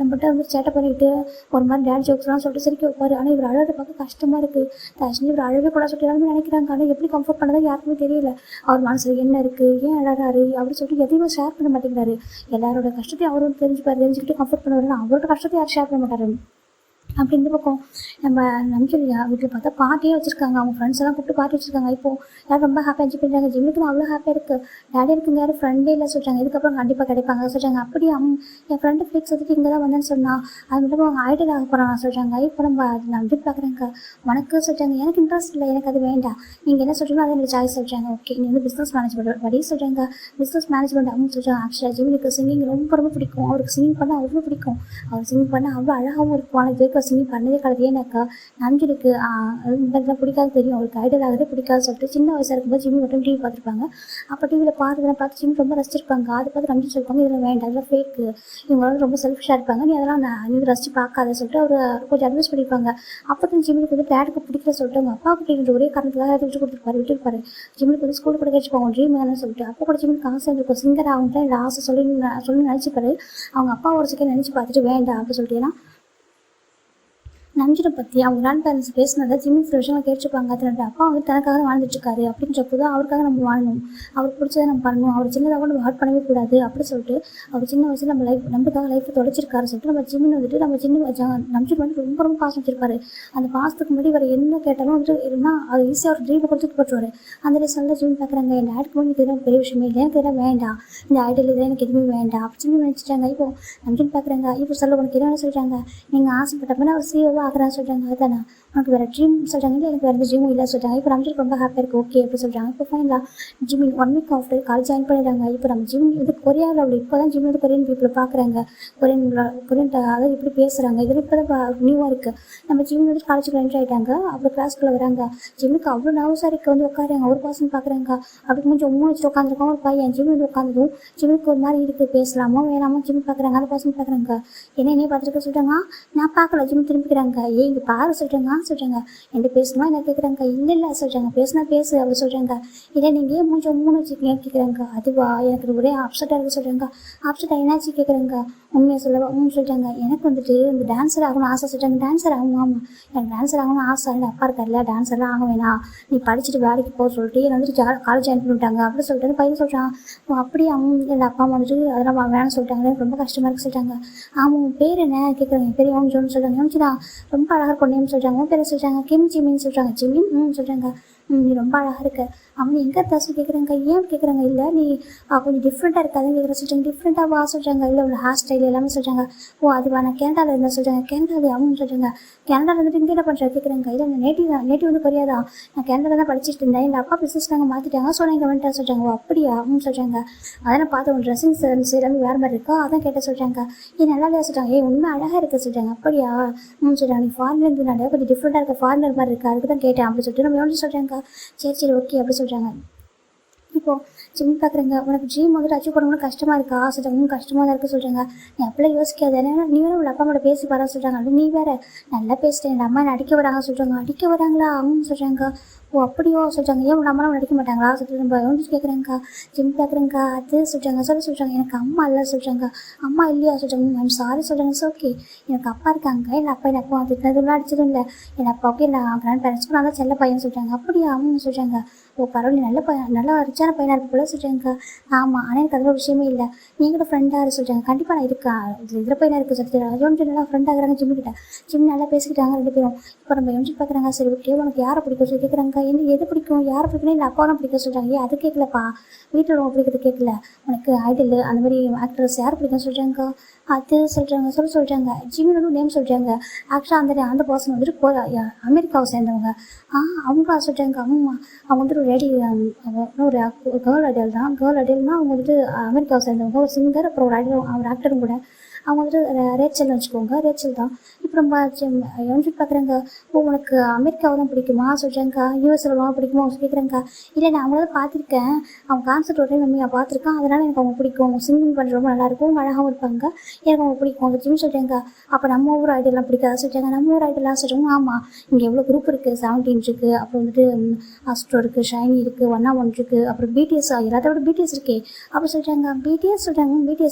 நம்மகிட்ட வந்து சேட்டை பண்ணிட்டு ஒரு மாதிரி டேட் ஜோக்ஸ்லாம் சொல்லிட்டு சிரிக்க வைப்பாரு. ஆனால் இவர் அழகை பார்க்க கஷ்டமாக இருக்குது. தர்ஷினி இவர் அழகே கூட சொல்லிட்டு எல்லாருமே நினைக்கிறாங்க. ஆனால் எப்படி கம்ஃபர்ட் பண்ணதான் யாருக்குமே தெரியல. அவர் மனசில் என்ன இருக்குது ஏன் அழகாரு அப்படின்னு சொல்லிட்டு எதையுமே ஷேர் பண்ண மாட்டேங்கிறாரு. எல்லாரோட கஷ்டத்தையும் அவரும் தெரிஞ்சுக்கிட்டு கம்ஃபர்ட் பண்ணுவாரு. அவரோட கஷ்டத்தை யாரும் ஷேர் பண்ண மாட்டாரு. அப்படி இந்த பக்கம் நம்ம நம்பிக்கையா வீட்டில் பார்த்தா பார்ட்டியே வச்சுருக்காங்க. அவங்க ஃப்ரெண்ட்ஸ் எல்லாம் கூப்பிட்டு பார்ட்டி வச்சுருக்காங்க. இப்போது யாரும் ரொம்ப ஹாப்பியாக என்ஜாய் பண்ணுறாங்க. ஜிம்முக்கு அவ்வளோ ஹாப்பியாக இருக்குது. டேடி இருக்குங்க யாரும் ஃப்ரெண்டே இல்லை சொல்கிறாங்க. இதுக்கப்புறம் கண்டிப்பாக கிடைப்பாங்க சொல்கிறாங்க. அப்படியே என் ஃப்ரெண்டு ஃபிக்ஸ் வந்துட்டு இங்கே தான் வந்தேன்னு சொன்னால் அது மட்டும் அவங்க ஐடியல் ஆக போகிறாங்க சொல்கிறாங்க. இப்போ நம்ம நம்பி பார்க்குறாங்க. உனக்கு சொல்கிறாங்க. எனக்கு இன்ட்ரெஸ்ட் இல்லை எனக்கு அது வேண்டாம். நீங்கள் என்ன சொல்கிறீங்களோ அதை எனக்கு சாய்ஸ் சொல்கிறாங்க. ஓகே நீ வந்து பிஸ்னஸ் மேனேஜ்மெண்ட் வழி சொல்கிறாங்க. பிஸ்னஸ் மேனேஜ்மெண்ட் அவங்க சொல்கிறாங்க. ஆக்சுவலாக ஜிம்முக்கு சிங்கிங் ரொம்ப பிடிக்கும். அவருக்கு சிங்கிங் பண்ண அவ்வளோ பிடிக்கும். அவர் சிங்கிங் பண்ண அவ்வளோ அழகாகவும் இருக்கும். ஆனால் சிங்கிங் பண்ணதே கிடையாது. ஏன்னாக்கா நஞ்சுருக்கு தான் பிடிக்காது தெரியும். அவருக்கு ஐடியல் ஆகவே பிடிக்காது சொல்லிட்டு சின்ன வயசாக இருக்கும்போது ஜிம்மி மட்டும் டிவி பார்த்துருப்பாங்க. அப்போ டிவியில் பார்த்து ஜிம்மி ரொம்ப ரசிச்சிருப்பாங்க. அதை பார்த்து நம்பிச்சு சொல்லிப்பாங்க. இதில் வேண்டாம் அதெல்லாம் ஃபேக்கு இவங்களால ரொம்ப செல்ஃபிஷாக இருப்பாங்க. நீ அதெல்லாம் நீ ரசிச்சு பார்க்காத சொல்லிட்டு அவர் கொஞ்சம் அட்வைஸ் பண்ணியிருப்பாங்க. அப்போ தான் ஜிம்மிக்கு வந்து டேடுக்கு பிடிக்கல சொல்லிட்டு அவங்க அப்பாவுக்கு பிடிக்கிற ஒரே காரணத்துக்காக விட்டுருப்பாரு. ஜிம்மிக்கு வந்து ஸ்கூலுக்கு கூட கேட்டுப்பாங்க ட்ரீம் என்னன்னு சொல்லிட்டு. அப்போ கூட ஜிம்மிக்கு ஆசை இருக்கும் சிங்கர் ஆகும்ட்டு இல்லை ஆசை சொல்லி நினச்சிப்பாரு. அவங்க அப்பா ஒரு செகண்ட் நினச்சி பார்த்துட்டு வேண்டாம் அப்படின்னு சொல்லிட்டு ஏன்னா நஞ்சினை பற்றி அவங்க கிராண்ட் பேரண்ட்ஸ் பேசினதை ஜிம்மி சில விஷயங்கள் கேட்டுருப்பாங்க. அதனோட அப்பா வந்து தனக்காக தான் வாழ்ந்துட்டுருக்காரு அப்படின்றப்போ தான் அவருக்காக நம்ம வாழணும். அவருக்கு பிடிச்சதை நம்ம பண்ணணும். அவர் சின்னதாக நம்ம ஹார்ட் பண்ணவே கூடாது அப்படி சொல்லிட்டு அவர் சின்ன வயசில் நம்மளுக்காக லைஃப்பை தொலைச்சிருக்காரு சொல்லிட்டு நம்ம ஜிம்மின் வந்துட்டு நம்ம நம்பிட்டு வந்து ரொம்ப பாசம் வச்சிருப்பாரு. அந்த பாசத்துக்கு முன்னாடி வேறு என்ன கேட்டாலும் வந்துட்டு இருந்தால் அது ஈஸியாக ஒரு ட்ரீமை கொடுத்துட்டு போட்டுருவாரு. அந்த ரீசனில் ஜிம்மி பார்க்குறாங்க. என் டேடுக்கு வந்து இதெல்லாம் பெரிய விஷயமே இல்லை. எனக்கு இதெல்லாம் வேண்டாம். இந்த ஐடியல் இதெல்லாம் எனக்கு எதுவுமே வேண்டாம் அப்படி சொல்லி நினச்சிட்டாங்க. இப்போ நம்பிட்டு பார்க்குறாங்க. இப்போ சொல்ல உனக்கு என்ன சொல்கிறாங்க. நீங்கள் ஆசைப்பட்டப்பனா அவர் சீவாக ஆகிறா சொல்கிறாங்க. அதுதானே உனக்கு வேறு ட்ரீம் சொல்கிறாங்க, இல்லை எனக்கு வேறு ட்ரீமும் இல்லை சொல்கிறாங்க. இப்போ ரம்ஜித் ரொம்ப ஹாப்பியாக இருக்குது, ஓகே அப்படி சொல்கிறாங்க. இப்போ ஃபைனலாக ஜிம்மின் 1 வீக் ஆஃப்டர் காலேஜ் ஜாயின் பண்ணிடுறாங்க. இப்போ நம்ம ஜிம் இது கொரியாவில் அப்படி இப்போ தான் ஜிம் வந்து கொரியன் பீப்புளை பார்க்குறாங்க, கொரியன் அதாவது இப்படி பேசுகிறாங்க. இதில் இப்போ தான் நியூவாக இருக்குது. நம்ம ஜிம் வந்து காலேஜுக்குள்ள என்ட்ரி ஆகிட்டாங்க. அப்புறம் கிளாஸ்க்குள்ளே வராங்க. ஜிம்முக்கு அவ்வளோ நர்வஸாக இருக்குது, வந்து உட்காருங்க. ஒரு பர்சன் பார்க்குறாங்க, அப்படி கொஞ்சம் மூணு வச்சுட்டு உட்காந்துருக்கான் ஒரு பையன். ஜிம் வந்து உட்காந்துடும் ஜிம்முக்கு ஒரு மாதிரி இருக்குது, பேசலாமா வேணாமா ஜிம் பார்க்குறாங்க. அந்த பர்சன் பார்க்குறாங்க, என்னையே பார்த்துருக்க சொல்கிறாங்க. நான் பார்க்கல. ஜிம் திரும்பிக்கிறாங்க. இங்கே பாரு சொல்கிறாங்க. என்கிட்ட பேசணுமா என்ன கேட்குறாங்க. இல்லை சொல்கிறாங்க. பேசுனா பேசு அப்படி சொல்கிறாங்க. இல்லை நீங்கள் மூணு வச்சுக்கீங்க கேட்குறாங்க. அதுவா எனக்கு ஒரே அப்செட்டாக இருக்குது சொல்கிறாங்க. அப்செட்டாக என்னாச்சு கேட்குறாங்க. உண்மையை சொல்லவா சொல்லிட்டாங்க. எனக்கு வந்துட்டு இந்த டான்ஸர் ஆகணும்னு ஆசை சொல்கிறாங்க. டான்ஸர் ஆகணும், ஆமாம் எனக்கு டான்ஸர் ஆகணும்னு ஆசை. இல்லை அப்பா இருக்கார்ல, டான்ஸர்லாம் ஆக வேணாம், நீ படிச்சுட்டு வேலைக்கு போக சொல்லிட்டு என்னை வந்துட்டு காலேஜ் ஜாயின் பண்ணிவிட்டாங்க அப்படி சொல்லிட்டு பையன் சொல்கிறான். அப்படியே அவங்க இல்லை அப்பா அம்மா வந்துட்டு அதெல்லாம் வேணாம்னு சொல்லிட்டாங்க, எனக்கு ரொம்ப கஷ்டமாக இருக்குது சொல்லிட்டாங்க. ஆமாம் உன் பேர் என்ன கேட்குறாங்க. என் பேர் யோன்ஜோன்னு சொல்கிறாங்க. யோன்ஜிதான் ரொம்ப அழகாக பொண்ணையும் சொல்கிறாங்க. உன் பேர் சொல்கிறாங்க. ஜிமின்னு சொல்கிறாங்க. ஜிமின் சொல்கிறாங்க. நீ ரொம்ப அழகாக இருக்க. அவங்க எங்கே இருந்தாச்சும் கேட்குறாங்க. ஏன் கேட்குறாங்க. இல்லை நீ கொஞ்சம் டிஃப்ரெண்ட்டாக இருக்காதுன்னு கேட்குற சொல்கிறாங்க. டிஃப்ரெண்ட்டாக சொல்கிறாங்க. இல்லை உள்ள ஹேர் ஸ்டைல் எல்லாமே சொல்கிறாங்க. ஓ அதுவா நான் கேனடாவில் இருந்தால் சொல்கிறாங்க. கேனடாவில் அவங்க சொல்கிறாங்க. கேனடாவில் வந்துட்டு இங்கே என்ன பண்ணுற கேட்குறாங்க. இல்லை நான் நேட்டிவ் வந்து கொரியாதா, நான் கேனடாவில் தான் படிச்சுட்டு இருந்தேன், எங்கள் அப்பா பிஸ்னஸ் நாங்கள் மாற்றிட்டாங்க, ஸோ நான் இங்கே வந்துட்டேன் சொல்கிறாங்க. ஓ அப்படியா அவங்க சொல்கிறாங்க. அதெல்லாம் பார்த்து உன் ட்ரெஸ்ஸிங் சென்ஸ் எல்லாமே வேறு மாதிரி இருக்கா, அதான் கேட்ட சொல்கிறாங்க. நல்லா இல்லையா சொல்கிறாங்க. உண்மை அழகாக இருக்க சொல்கிறாங்க. அப்படியா சொல்கிறாங்க. நீ ஃபாரினர் இருந்தாலே கொஞ்சம் டிஃப்ரெண்ட்டாக இருக்க, ஃபாரினர் மாதிரி இருக்கா, அதுக்கு தான் கேட்டேன் அப்படி சொல்லிட்டு நம்ம எவ்வளோ சொல்கிறாங்க. சரி ஓகே அப்படி சொல்கிறாங்க. இப்போது ஜிம் பார்க்குறேங்க. உனக்கு ட்ரீம் வந்துட்டு அச்சீவ் பண்ணணும்னு கஷ்டமாக இருக்கா சொல்கிறாங்க. கஷ்டமாக தான் இருக்குது சொல்கிறாங்க. நீ அப்படிலாம் யோசிக்காது, ஏன்னா நீ வேறு உள்ள அப்பா அம்மாட்ட பேசி பாரா சொல்கிறாங்க. அது நீ வேறு நல்லா பேசிட்டேன், என் அம்மா என்னை அடிக்க வராங்க சொல்கிறாங்க. அடிக்க வராங்களா அவங்க சொல்கிறாங்க. ஓ அப்படியோ சொல்கிறாங்க. ஏன் உங்கள் அம்மாவும் நடிக்க மாட்டாங்களா சொல்லிட்டு நம்ம எவ்வளோ கேட்குறேங்க்கா. ஜிம் பார்க்குறேங்க. அது சொல்கிறாங்க. எனக்கு அம்மா இல்லை சொல்கிறாங்க. அம்மா இல்லையா சொல்கிறாங்க. மேம் சாரி சொல்கிறாங்க. ஸோ ஓகே எனக்கு அப்பா இருக்காங்க, என் அப்பா திட்டினதுலாம் அடிச்சதும் இல்லை, என் அப்பாவுக்கு என் கிராண்ட் பேரண்ட்ஸ்க்கும் நல்லா செல்ல பையன் சொல்கிறாங்க. அப்படியா அவங்க சொல்கிறாங்க. ஓ பரவாயில்ல, நல்ல பையன், நல்லா ரிச்சான பையனாக இருக்க போல சொல்கிறாங்க. ஆமாம் ஆனால் எனக்கு அதில் ஒரு விஷயமே இல்லை, நீங்களோட ஃப்ரெண்டாக சொல்கிறாங்க. கண்டிப்பாக நான் இருக்கேன், இதில் பையனாக இருக்குது சொல்லிட்டு யோன்ஜி நல்லா ஃப்ரெண்ட் ஆகுறாங்க. ஜிம் நல்லா பேசிக்கிட்டாங்க ரெண்டு பேரும். இப்போ நம்ம யோன்ஜி பார்க்குறாங்க. சரி ஓகே உனக்கு யாரை பிடிக்கும் சொல்லி கேட்குறாங்க. என்ன எது பிடிக்கும், யாரை பிடிக்கணும், இல்லை அப்பா தான் பிடிக்கும் சொல்கிறாங்க. அது கேட்கலப்பா, வீட்டில் ரொம்ப பிடிக்கிறது கேட்கல, உனக்கு ஐடல் அந்த மாதிரி ஆக்ட்ரஸ் யார் பிடிக்கும் சொல்கிறாங்க. அது சொல்கிறாங்க. ஜிம்மினோட நேம் சொல்கிறாங்க. ஆக்சுவலாக அந்த பர்சன் வந்துட்டு அமெரிக்காவை சேர்ந்தவங்க. அவங்க சொல்கிறாங்க. அவங்க வந்துட்டு ஒரு ஒரு கேர்ள் ஐடல் தான். கேர்ள் ஐடல்னால் அவங்க வந்துட்டு அமெரிக்காவை சேர்ந்தவங்க, ஒரு சிங்கர், அப்புறம் ஒரு ஆக்டரும் கூட. அவங்க வந்துட்டு ரேச்சல்னு வச்சுக்கோங்க, ரேச்சல் தான். இப்போ நம்ம யோன்ஜி பார்க்குறாங்க. ஓ உனக்கு அமெரிக்காவை தான் பிடிக்குமா சொல்கிறாங்க. யூஎஸ்ல பிடிக்குமா கேட்குறாங்க. இல்லை நான் அவங்கள தான் பார்த்துருக்கேன், அவங்க கான்சர்ட் ஒரு டைம் நான் பார்த்துருக்கேன், அதனால் எனக்கு அவங்க பிடிக்கும், அவங்க சிங்கிங் பண்ணுறது ரொம்ப நல்லாயிருக்கும், அவங்க அழகாகவும் இருப்பாங்க, எனக்கு அவங்க பிடிக்கும் அவங்க ஜிம் சொல்கிறாங்க. அப்போ நம்ம ஊர் ஐடெல்லாம் பிடிக்காத சொல்கிறாங்க. நம்ம ஊர் ஐடெல்லாம் சொல்கிறாங்க. ஆமாம் இங்கே எவ்வளோ குரூப் இருக்குது, 17 இருக்குது, அப்புறம் வந்துட்டு அஸ்ட்ரோ இருக்குது, ஷைனி இருக்குது, 101 இருக்குது, அப்புறம் பிடிஎஸ் எல்லாத்தோட பிடிஎஸ் இருக்கே அப்போ சொல்கிறாங்க. பிடிஎஸ்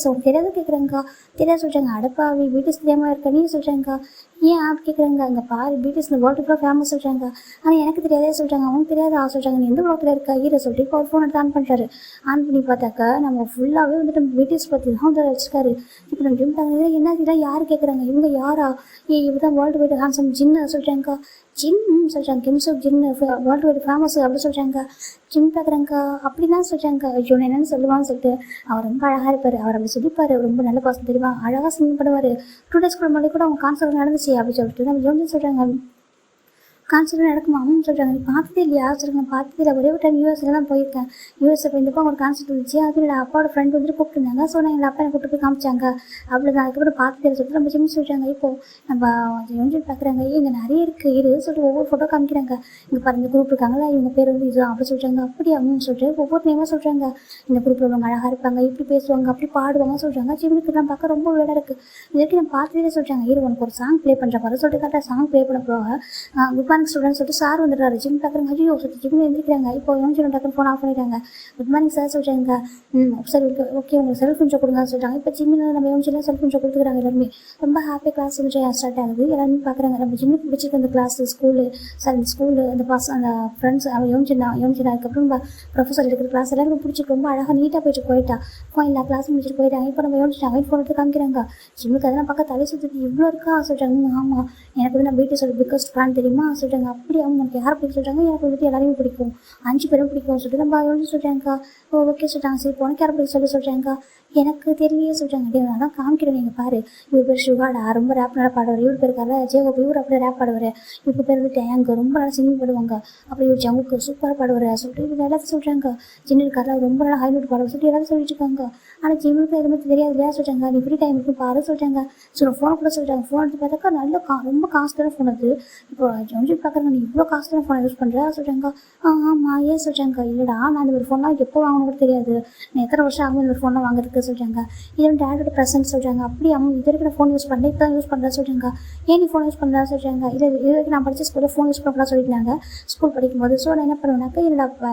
அவங்க தெரியாத கேட்குறாங்க. தெரியாது சொல்கிறாங்க. அடப்பாவி பிடிஎஸ் தெரியாமல் இருக்க நீ சொல்கிறாங்க. ஏன் ஆப் கேட்குறாங்க. அங்கே பாரு பிடிஎஸ் இந்த வேர்ல்டு ஃபுல்லாக ஃபேமஸ் சொல்கிறாங்க. ஆனால் எனக்கு தெரியாதே சொல்கிறாங்க. அவங்க தெரியாதா சொல்கிறாங்க. நீ எந்த உலகத்தில் இருக்கா ஹீரோ சொல்லிட்டு இப்போ ஒரு ஃபோன் எடுத்து ஆன் பண்ணுறாரு. ஆன் பண்ணி பார்த்தாக்கா நம்ம ஃபுல்லாகவே வந்துட்டு பிடிஎஸ் பற்றி தான் வந்து வச்சுருக்காரு. இப்போ நம்ம ஜிம் பார்க்குறது என்ன இதெல்லாம் யார் கேட்குறாங்க. இவங்க யாரா, இவங்க தான் வேர்ல்டு வைடு ஹேண்ட்ஸம் ஜின்னு சொல்கிறாங்க. ஜின் சொல்கிறாங்க. கிம்சப் ஜின்னு வேர்ல்டு வைடு ஃபேமஸ் அப்படி சொல்கிறாங்க. ஜிம் பார்க்குறாங்க. அப்படின்னா சொல்கிறாங்க. ஐயோ என்னென்னு சொல்லுவான்னு சொல்லிட்டு அவர் ரொம்ப அழகாக இருப்பார், அவர் அப்படி சொல்லிப்பார், ரொம்ப நல்ல பர்சன் தெரியுமா, அழகாக சிங் பண்ணுவார். 2 days முன்னாடி கூட அவங்க கான்சர்ட் நடந்துச்சு அப்படி சொல்லிட்டு நம்ம ஜோன் சொல்கிறாங்க. கான்சர்ட் நடக்குமா சொல்கிறாங்க. நீ பார்த்ததே இல்லையா சொல்கிறாங்க. பார்த்ததே இல்லை, ஒரே ஒரு டைம் யூஎஸ்ல தான் போயிருக்கேன். யூஎஸ்ல போயிருந்தப்போ ஒரு கான்சர்ட் இருந்துச்சு, அது இல்லை அப்பாவோட ஃப்ரெண்ட் வந்துட்டு கூப்பிட்டுருந்தாங்க. ஸோ நான் எங்கள் அப்பா எனக்கு கூப்பிட்டு போய் காமிச்சாங்க. அவ்வளோதான், அதுக்கப்புறம் பார்த்ததே சொல்லிட்டு நம்ம ஜிம் சொல்கிறாங்க. இப்போது நம்ம யோன்ஜி பார்க்குறாங்க. இங்கே நிறைய இருக்குது இரு சொல்லிட்டு ஒவ்வொரு ஃபோட்டோ காமிக்கிறாங்க. இங்கே பாருங்க இந்த குரூப் இருக்காங்களா, இவங்க பேர் வந்து இதுதான் அப்படி சொல்கிறாங்க. அப்படி அப்படின்னு சொல்லிட்டு ஒவ்வொரு நேமாக சொல்கிறாங்க. இந்த குரூப்பில் உள்ளவங்க அழகாக இருப்பாங்க, இப்படி பேசுவாங்க, அப்படி பாடுவாங்க சொல்கிறாங்க. ஜிம்முக்கு நான் பார்க்க ரொம்ப வேலை இருக்குது, இதுக்கு நான் பார்த்ததே சொல்கிறாங்க. இரு உனக்கு ஒரு சாங் ப்ளே பண்ணுற பாரு சொல்லிட்டு கரெக்டாக சாங் ப்ளே பண்ண போக குட் மார்னிங் ஸ்டூடெண்ட் சொல்லிட்டு சார் வந்துடுறாரு. ஜிம் பார்க்குறாங்க. ஐயோ சொல்லிட்டு ஜிம் எழுந்திருக்கிறாங்க. இப்போ யோன்ஜி டக்குன்னு ஃபோன் ஆஃப் பண்ணிட்டாங்க. குட் மார்னிங் சார் சொல்கிறாங்க. சரி ஓகே உங்களுக்கு செல்ஃப் இன்ட்ரோ கொடுங்கன்னு சொல்கிறாங்க. இப்போ ஜிம்மில் நம்ம யோன்ஜிலாம் செல்ஃப் இன்ட்ரோ கொடுத்துக்கிறாங்க. எல்லாருமே ரொம்ப ஹாப்பியாக கிளாஸ் ஸ்டார்ட் ஆகுது. எல்லாருமே பார்க்குறாங்க. நம்ம ஜிம்முக்கு பிடிச்சிருக்கு அந்த கிளாஸ், ஸ்கூலு அந்த அந்த ஃப்ரெண்ட்ஸ் அவன் யோன்ஜினா அதுக்கப்புறம் நம்ம ப்ரொஃபஸர் எடுக்கிற கிளாஸ் எல்லாருக்கும் பிடிச்சிருக்கு. ரொம்ப அழகாக நீட்டாக போயிட்டா எல்லா கிளாஸும் முடிச்சுட்டு போயிட்டாங்க. இப்போ நம்ம யோன்ஜினாங்க ஃபோன் எடுத்து காமிக்கிறாங்க. ஜிம்முக்கு அதெல்லாம் பார்க்க தலை சுற்றி இவ்வளோ இருக்கா சொல்கிறாங்க. ஆமாம் எனக்கு வந்து நான் பிடிஎஸ் பிக்கஸ்ட் ஃபேன் தெரியுமா சொல்கிறாங்க. அப்படி அவங்க எனக்கு யாரை பிடிக்கும் சொல்கிறாங்க. எனக்கு வந்துட்டு எல்லாரையும் பிடிக்கும், 5 பேரும் பிடிக்கும் சொல்லிட்டு நம்ம யோன்ஜி சொல்கிறாங்க. ஓகே சொல்கிறாங்க. சரி உனக்கு யாரை பிடிக்கும் சொல்கிறாங்க. எனக்கு தெரியலையே சொல்கிறாங்க. டேய் நான் தான் காமிக்கிறேன் நீங்கள் பாரு, இவர் பேர் சிவாடா, ரொம்ப ரேப் நல்லா பாடுவார். இவர் பேர் கல ஜேகோப், இவர் அப்படியே ரேப் பாடுவார். இவர் பேர் வந்து டேங்கு, ரொம்ப நல்லா சிங்கிங் பாடுவாங்க. அப்புறம் இவர் ஜங்குக்கு சூப்பராக பாடுவார் சொல்லிட்டு இவங்க எல்லாத்தையும் சொல்கிறாங்க. ஜின்னு இருக்கார்ல ரொம்ப நல்லா ஹை நோட் பாடுவார் சொல்லிட்டு எல்லாத்தையும் சொல்லிட்டு இருக்காங்க. ஆனால் ஜிம்முக்கு எதுவுமே தெரியாது இல்லையா சொல்கிறாங்க. நீ ஃப்ரீ டைம் இருக்கும் பாரு சொல்கிறாங்க. ஸோ ஃபோனை கூட சொல்கிறாங்க. ஃபோன் எடுத்து பார்த்தாக்கா நல்ல ரொம்ப காஸ்ட்லியான ஃபோன் அது. இப்போ ஜம்ஜி பார்க்குறாங்க, நீ இவ்வளோ காஸ்ட்லியான ஃபோனை யூஸ் பண்ணுறா சொல்கிறாங்க. ஆமாம் ஏன் சொல்கிறாங்க. இல்லைடா நான் இந்த ஒரு ஃபோன்லாம் எப்போ வாங்கணும் கூட தெரியாது, நான் எத்தனை வருஷம் ஆகும் இந்த ஒரு ஃபோனை வாங்குறதுக்கு சொல்கிறாங்க. இது வந்து டேடோட ப்ரெசன்ட் சொல்கிறாங்க. அப்படி அவங்க இது வரைக்கும் ஃபோன் யூஸ் பண்ணுறேன், இப்போ தான் யூஸ் பண்ணுறா சொல்கிறாங்க. ஏன் நீ ஃபோன் யூஸ் பண்ணுறா சொல்கிறாங்க. இது வரைக்கும் நான் படித்த ஸ்கூலில் ஃபோன் யூஸ் பண்ணலாம் சொல்லியிருந்தாங்க ஸ்கூல் படிக்கும்போது. ஸோ நான் என்ன பண்ணுவேன்னாக்கா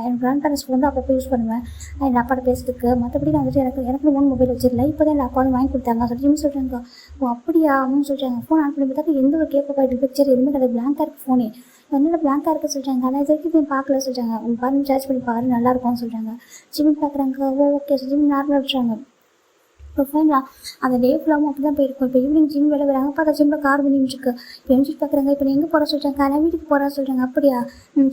என் கிராண்ட் பேரண்ட்ஸ் வந்து அப்பப்போ யூஸ் பண்ணுவேன் என் அப்பாட்ட பேசுறதுக்கு. மற்றபடி நான் வந்துட்டு எனக்கு ஓன் மொபைல் வச்சிடல, இப்போ தான் என் அப்பா வந்து வாங்கி கொடுத்தாங்க சொல்லி சொல்கிறாங்க. ஓ அப்படியா அப்படின்னு சொல்கிறாங்க. ஃபோன் ஆன் பண்ணி பார்த்தாக்க எந்த ஒரு கேட்கப்பாடு பிக்சர் எதுவுமே கிடையாது, பிளாங்காக இருக்குது ஃபோனே. என்னோட பிளாங்காக இருக்க சொல்கிறாங்க. ஆனால் இது வரைக்கும் நீ பார்க்கல சொல்கிறாங்க. உங்கள் பாருங்க சார்ஜ் பண்ணி பாரு நல்லாயிருக்கும்னு சொல்கிறாங்க. ஜிம் பார்க்குறாங்க. ஓகே ஜிம் நார்மலாக வச்சுறாங்க. இப்போ ஃபைனா அந்த டே ஃபுல்லாகவும் அப்படி தான் போயிருக்கும். இப்போ ஈவினிங் ஜிம் வேலை வராங்க, பார்த்தா ஜிம்மில் கார் வந்துருக்கு. இப்போ எம்ஜிட் பார்க்குறாங்க. இப்போ நீ எங்கே போகிற சொல்கிறாங்க. நான் வீட்டுக்கு போகிறா சொல்கிறாங்க. அப்படியா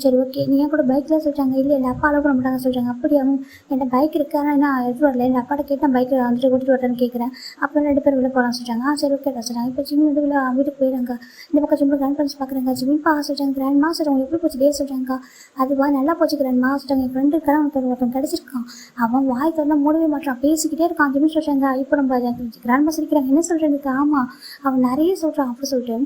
சரி ஓகே. நீ ஏன் கூட பைக்கில் சொல்கிறாங்க. இல்லை என் அப்பா அலோவ் பண்ண மாட்டாங்க சொல்கிறாங்க. அப்படியா என்கிட்ட பைக் இருக்குது, ஆனால் என்ன எடுத்து வரல, என் அப்பாட்ட கேட்டு நான் பைக்கில் வந்துட்டு ஓட்டிட்டு வரேன்னு கேட்குறேன். அப்புறம் 2 பேர் வெளில போகலாம் சொல்கிறாங்க. சரி ஓகே சொல்கிறாங்க. இப்போ ஜிம் வந்து வீட்டுக்கு போயிடுறாங்க. இந்த பக்கம் ஜிம்மில் கிராண்ட் பேரண்ட்ஸ் பார்க்குறாங்க. ஜிம்மிப்பா சொல்கிறாங்க. கிராண்ட் மா சொல்கிறாங்க. எப்படி போச்சு டே சொல்கிறாங்க. அதுவா நல்லா போச்சு கிராண்ட் மா சொல்கிறாங்க. என் ஃப்ரெண்டு இருக்கான், ஒருத்தன் கிடச்சிருக்கான், அவன் வாய் திறந்தா மூடவே மாட்டான், பேசிக்கிட்டே இருக்கான் ஜிம் சொல்கிறாங்க. இப்போ நம்ம கிராண்ட் மாஸ் இருக்கிறாங்க. என்ன சொல்கிறதுக்கு ஆமாம் அவன் நிறைய சொல்கிறான் அப்படி சொல்லிட்டு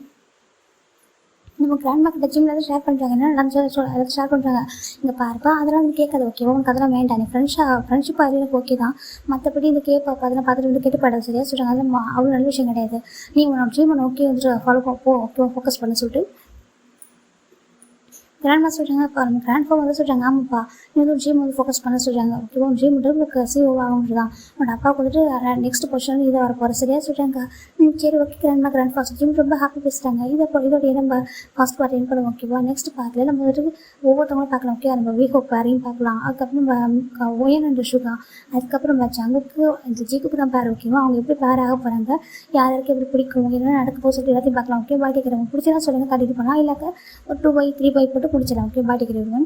நம்ம கிராண்ட்மா கிட்ட ஜிம்ல ஷேர் பண்ணுறாங்க. என்ன நடந்துச்சு அதை ஷேர் பண்ணுறாங்க. இங்கே பாருப்பா அதெல்லாம் வந்து கேட்காது ஓகேவா, உனக்கு அதெல்லாம் வேண்டாம், நீ ஃப்ரெண்ட்ஷிப்பாக அது எனக்கு ஓகே தான், மற்றபடி இந்த கேட்பாப்பா அதெல்லாம் பார்த்துட்டு வந்து கேட்டு பாடாது சரியா சொல்கிறாங்க. அதெல்லாம் அவ்வளோ நல்ல விஷயம் கிடையாது, நீ உன்னோட ட்ரீம் ஓகே வந்துட்டு ஃபாலோ ஓகே ஃபோக்கஸ் பண்ண சொல்லிட்டு கிராண்ட்மா சொல்கிறாங்க. இப்போ நம்ம கிராண்ட்பா வந்து சொல்கிறாங்க. ஆமாப்பா நீ வந்து ட்ரீம் வந்து ஃபோக்கஸ் பண்ண சொல்கிறாங்க. ஓகேவா ட்ரீம் வந்து உங்களுக்கு சிஓ ஆகும்னு தான் உன்னோட அப்பாவுக்கு வந்துட்டு நெக்ஸ்ட் பொசிஷன் இதை வர போகிற சரியா சொல்கிறாங்க. சரி ஓகே கிராண்ட்பா ட்ரீம் ரொம்ப ஹாப்பி பேசுகிறாங்க. இதோடைய நம்ம ஃபர்ஸ்ட் பார்ட் என் பண்ணுவோம் ஓகேவா. நெக்ஸ்ட் பார்ட்டில் நம்ம வந்துட்டு ஒவ்வொருத்தவங்களும் பார்க்கலாம் ஓகே. நம்ம வீஹோப் பேரையும் பார்க்கலாம். அதுக்கப்புறம் நம்ம ஓயன் அண்ட் ஷுகா, அதுக்கப்புறம் நம்ம ஜங்குக்கு இந்த ஜிக்குக்கு தான் பேர் ஓகேவா. அவங்க எப்படி பேர் ஆக போகிறாங்க, யாருக்கு எப்படி பிடிக்கும், என்ன நடக்க போக சொல்லிட்டு எல்லாத்தையும் பார்க்கலாம் ஓகே. பாய் கேட்குறவங்க பிடிச்சதான் சொல்லுங்கள் கண்டிப்பாக பண்ணலாம், இல்லாக்க ஒரு 2 by 3 by போட்டு பிடிச்சிடலாம் ஓகே. பாய் கேட்குறவங்க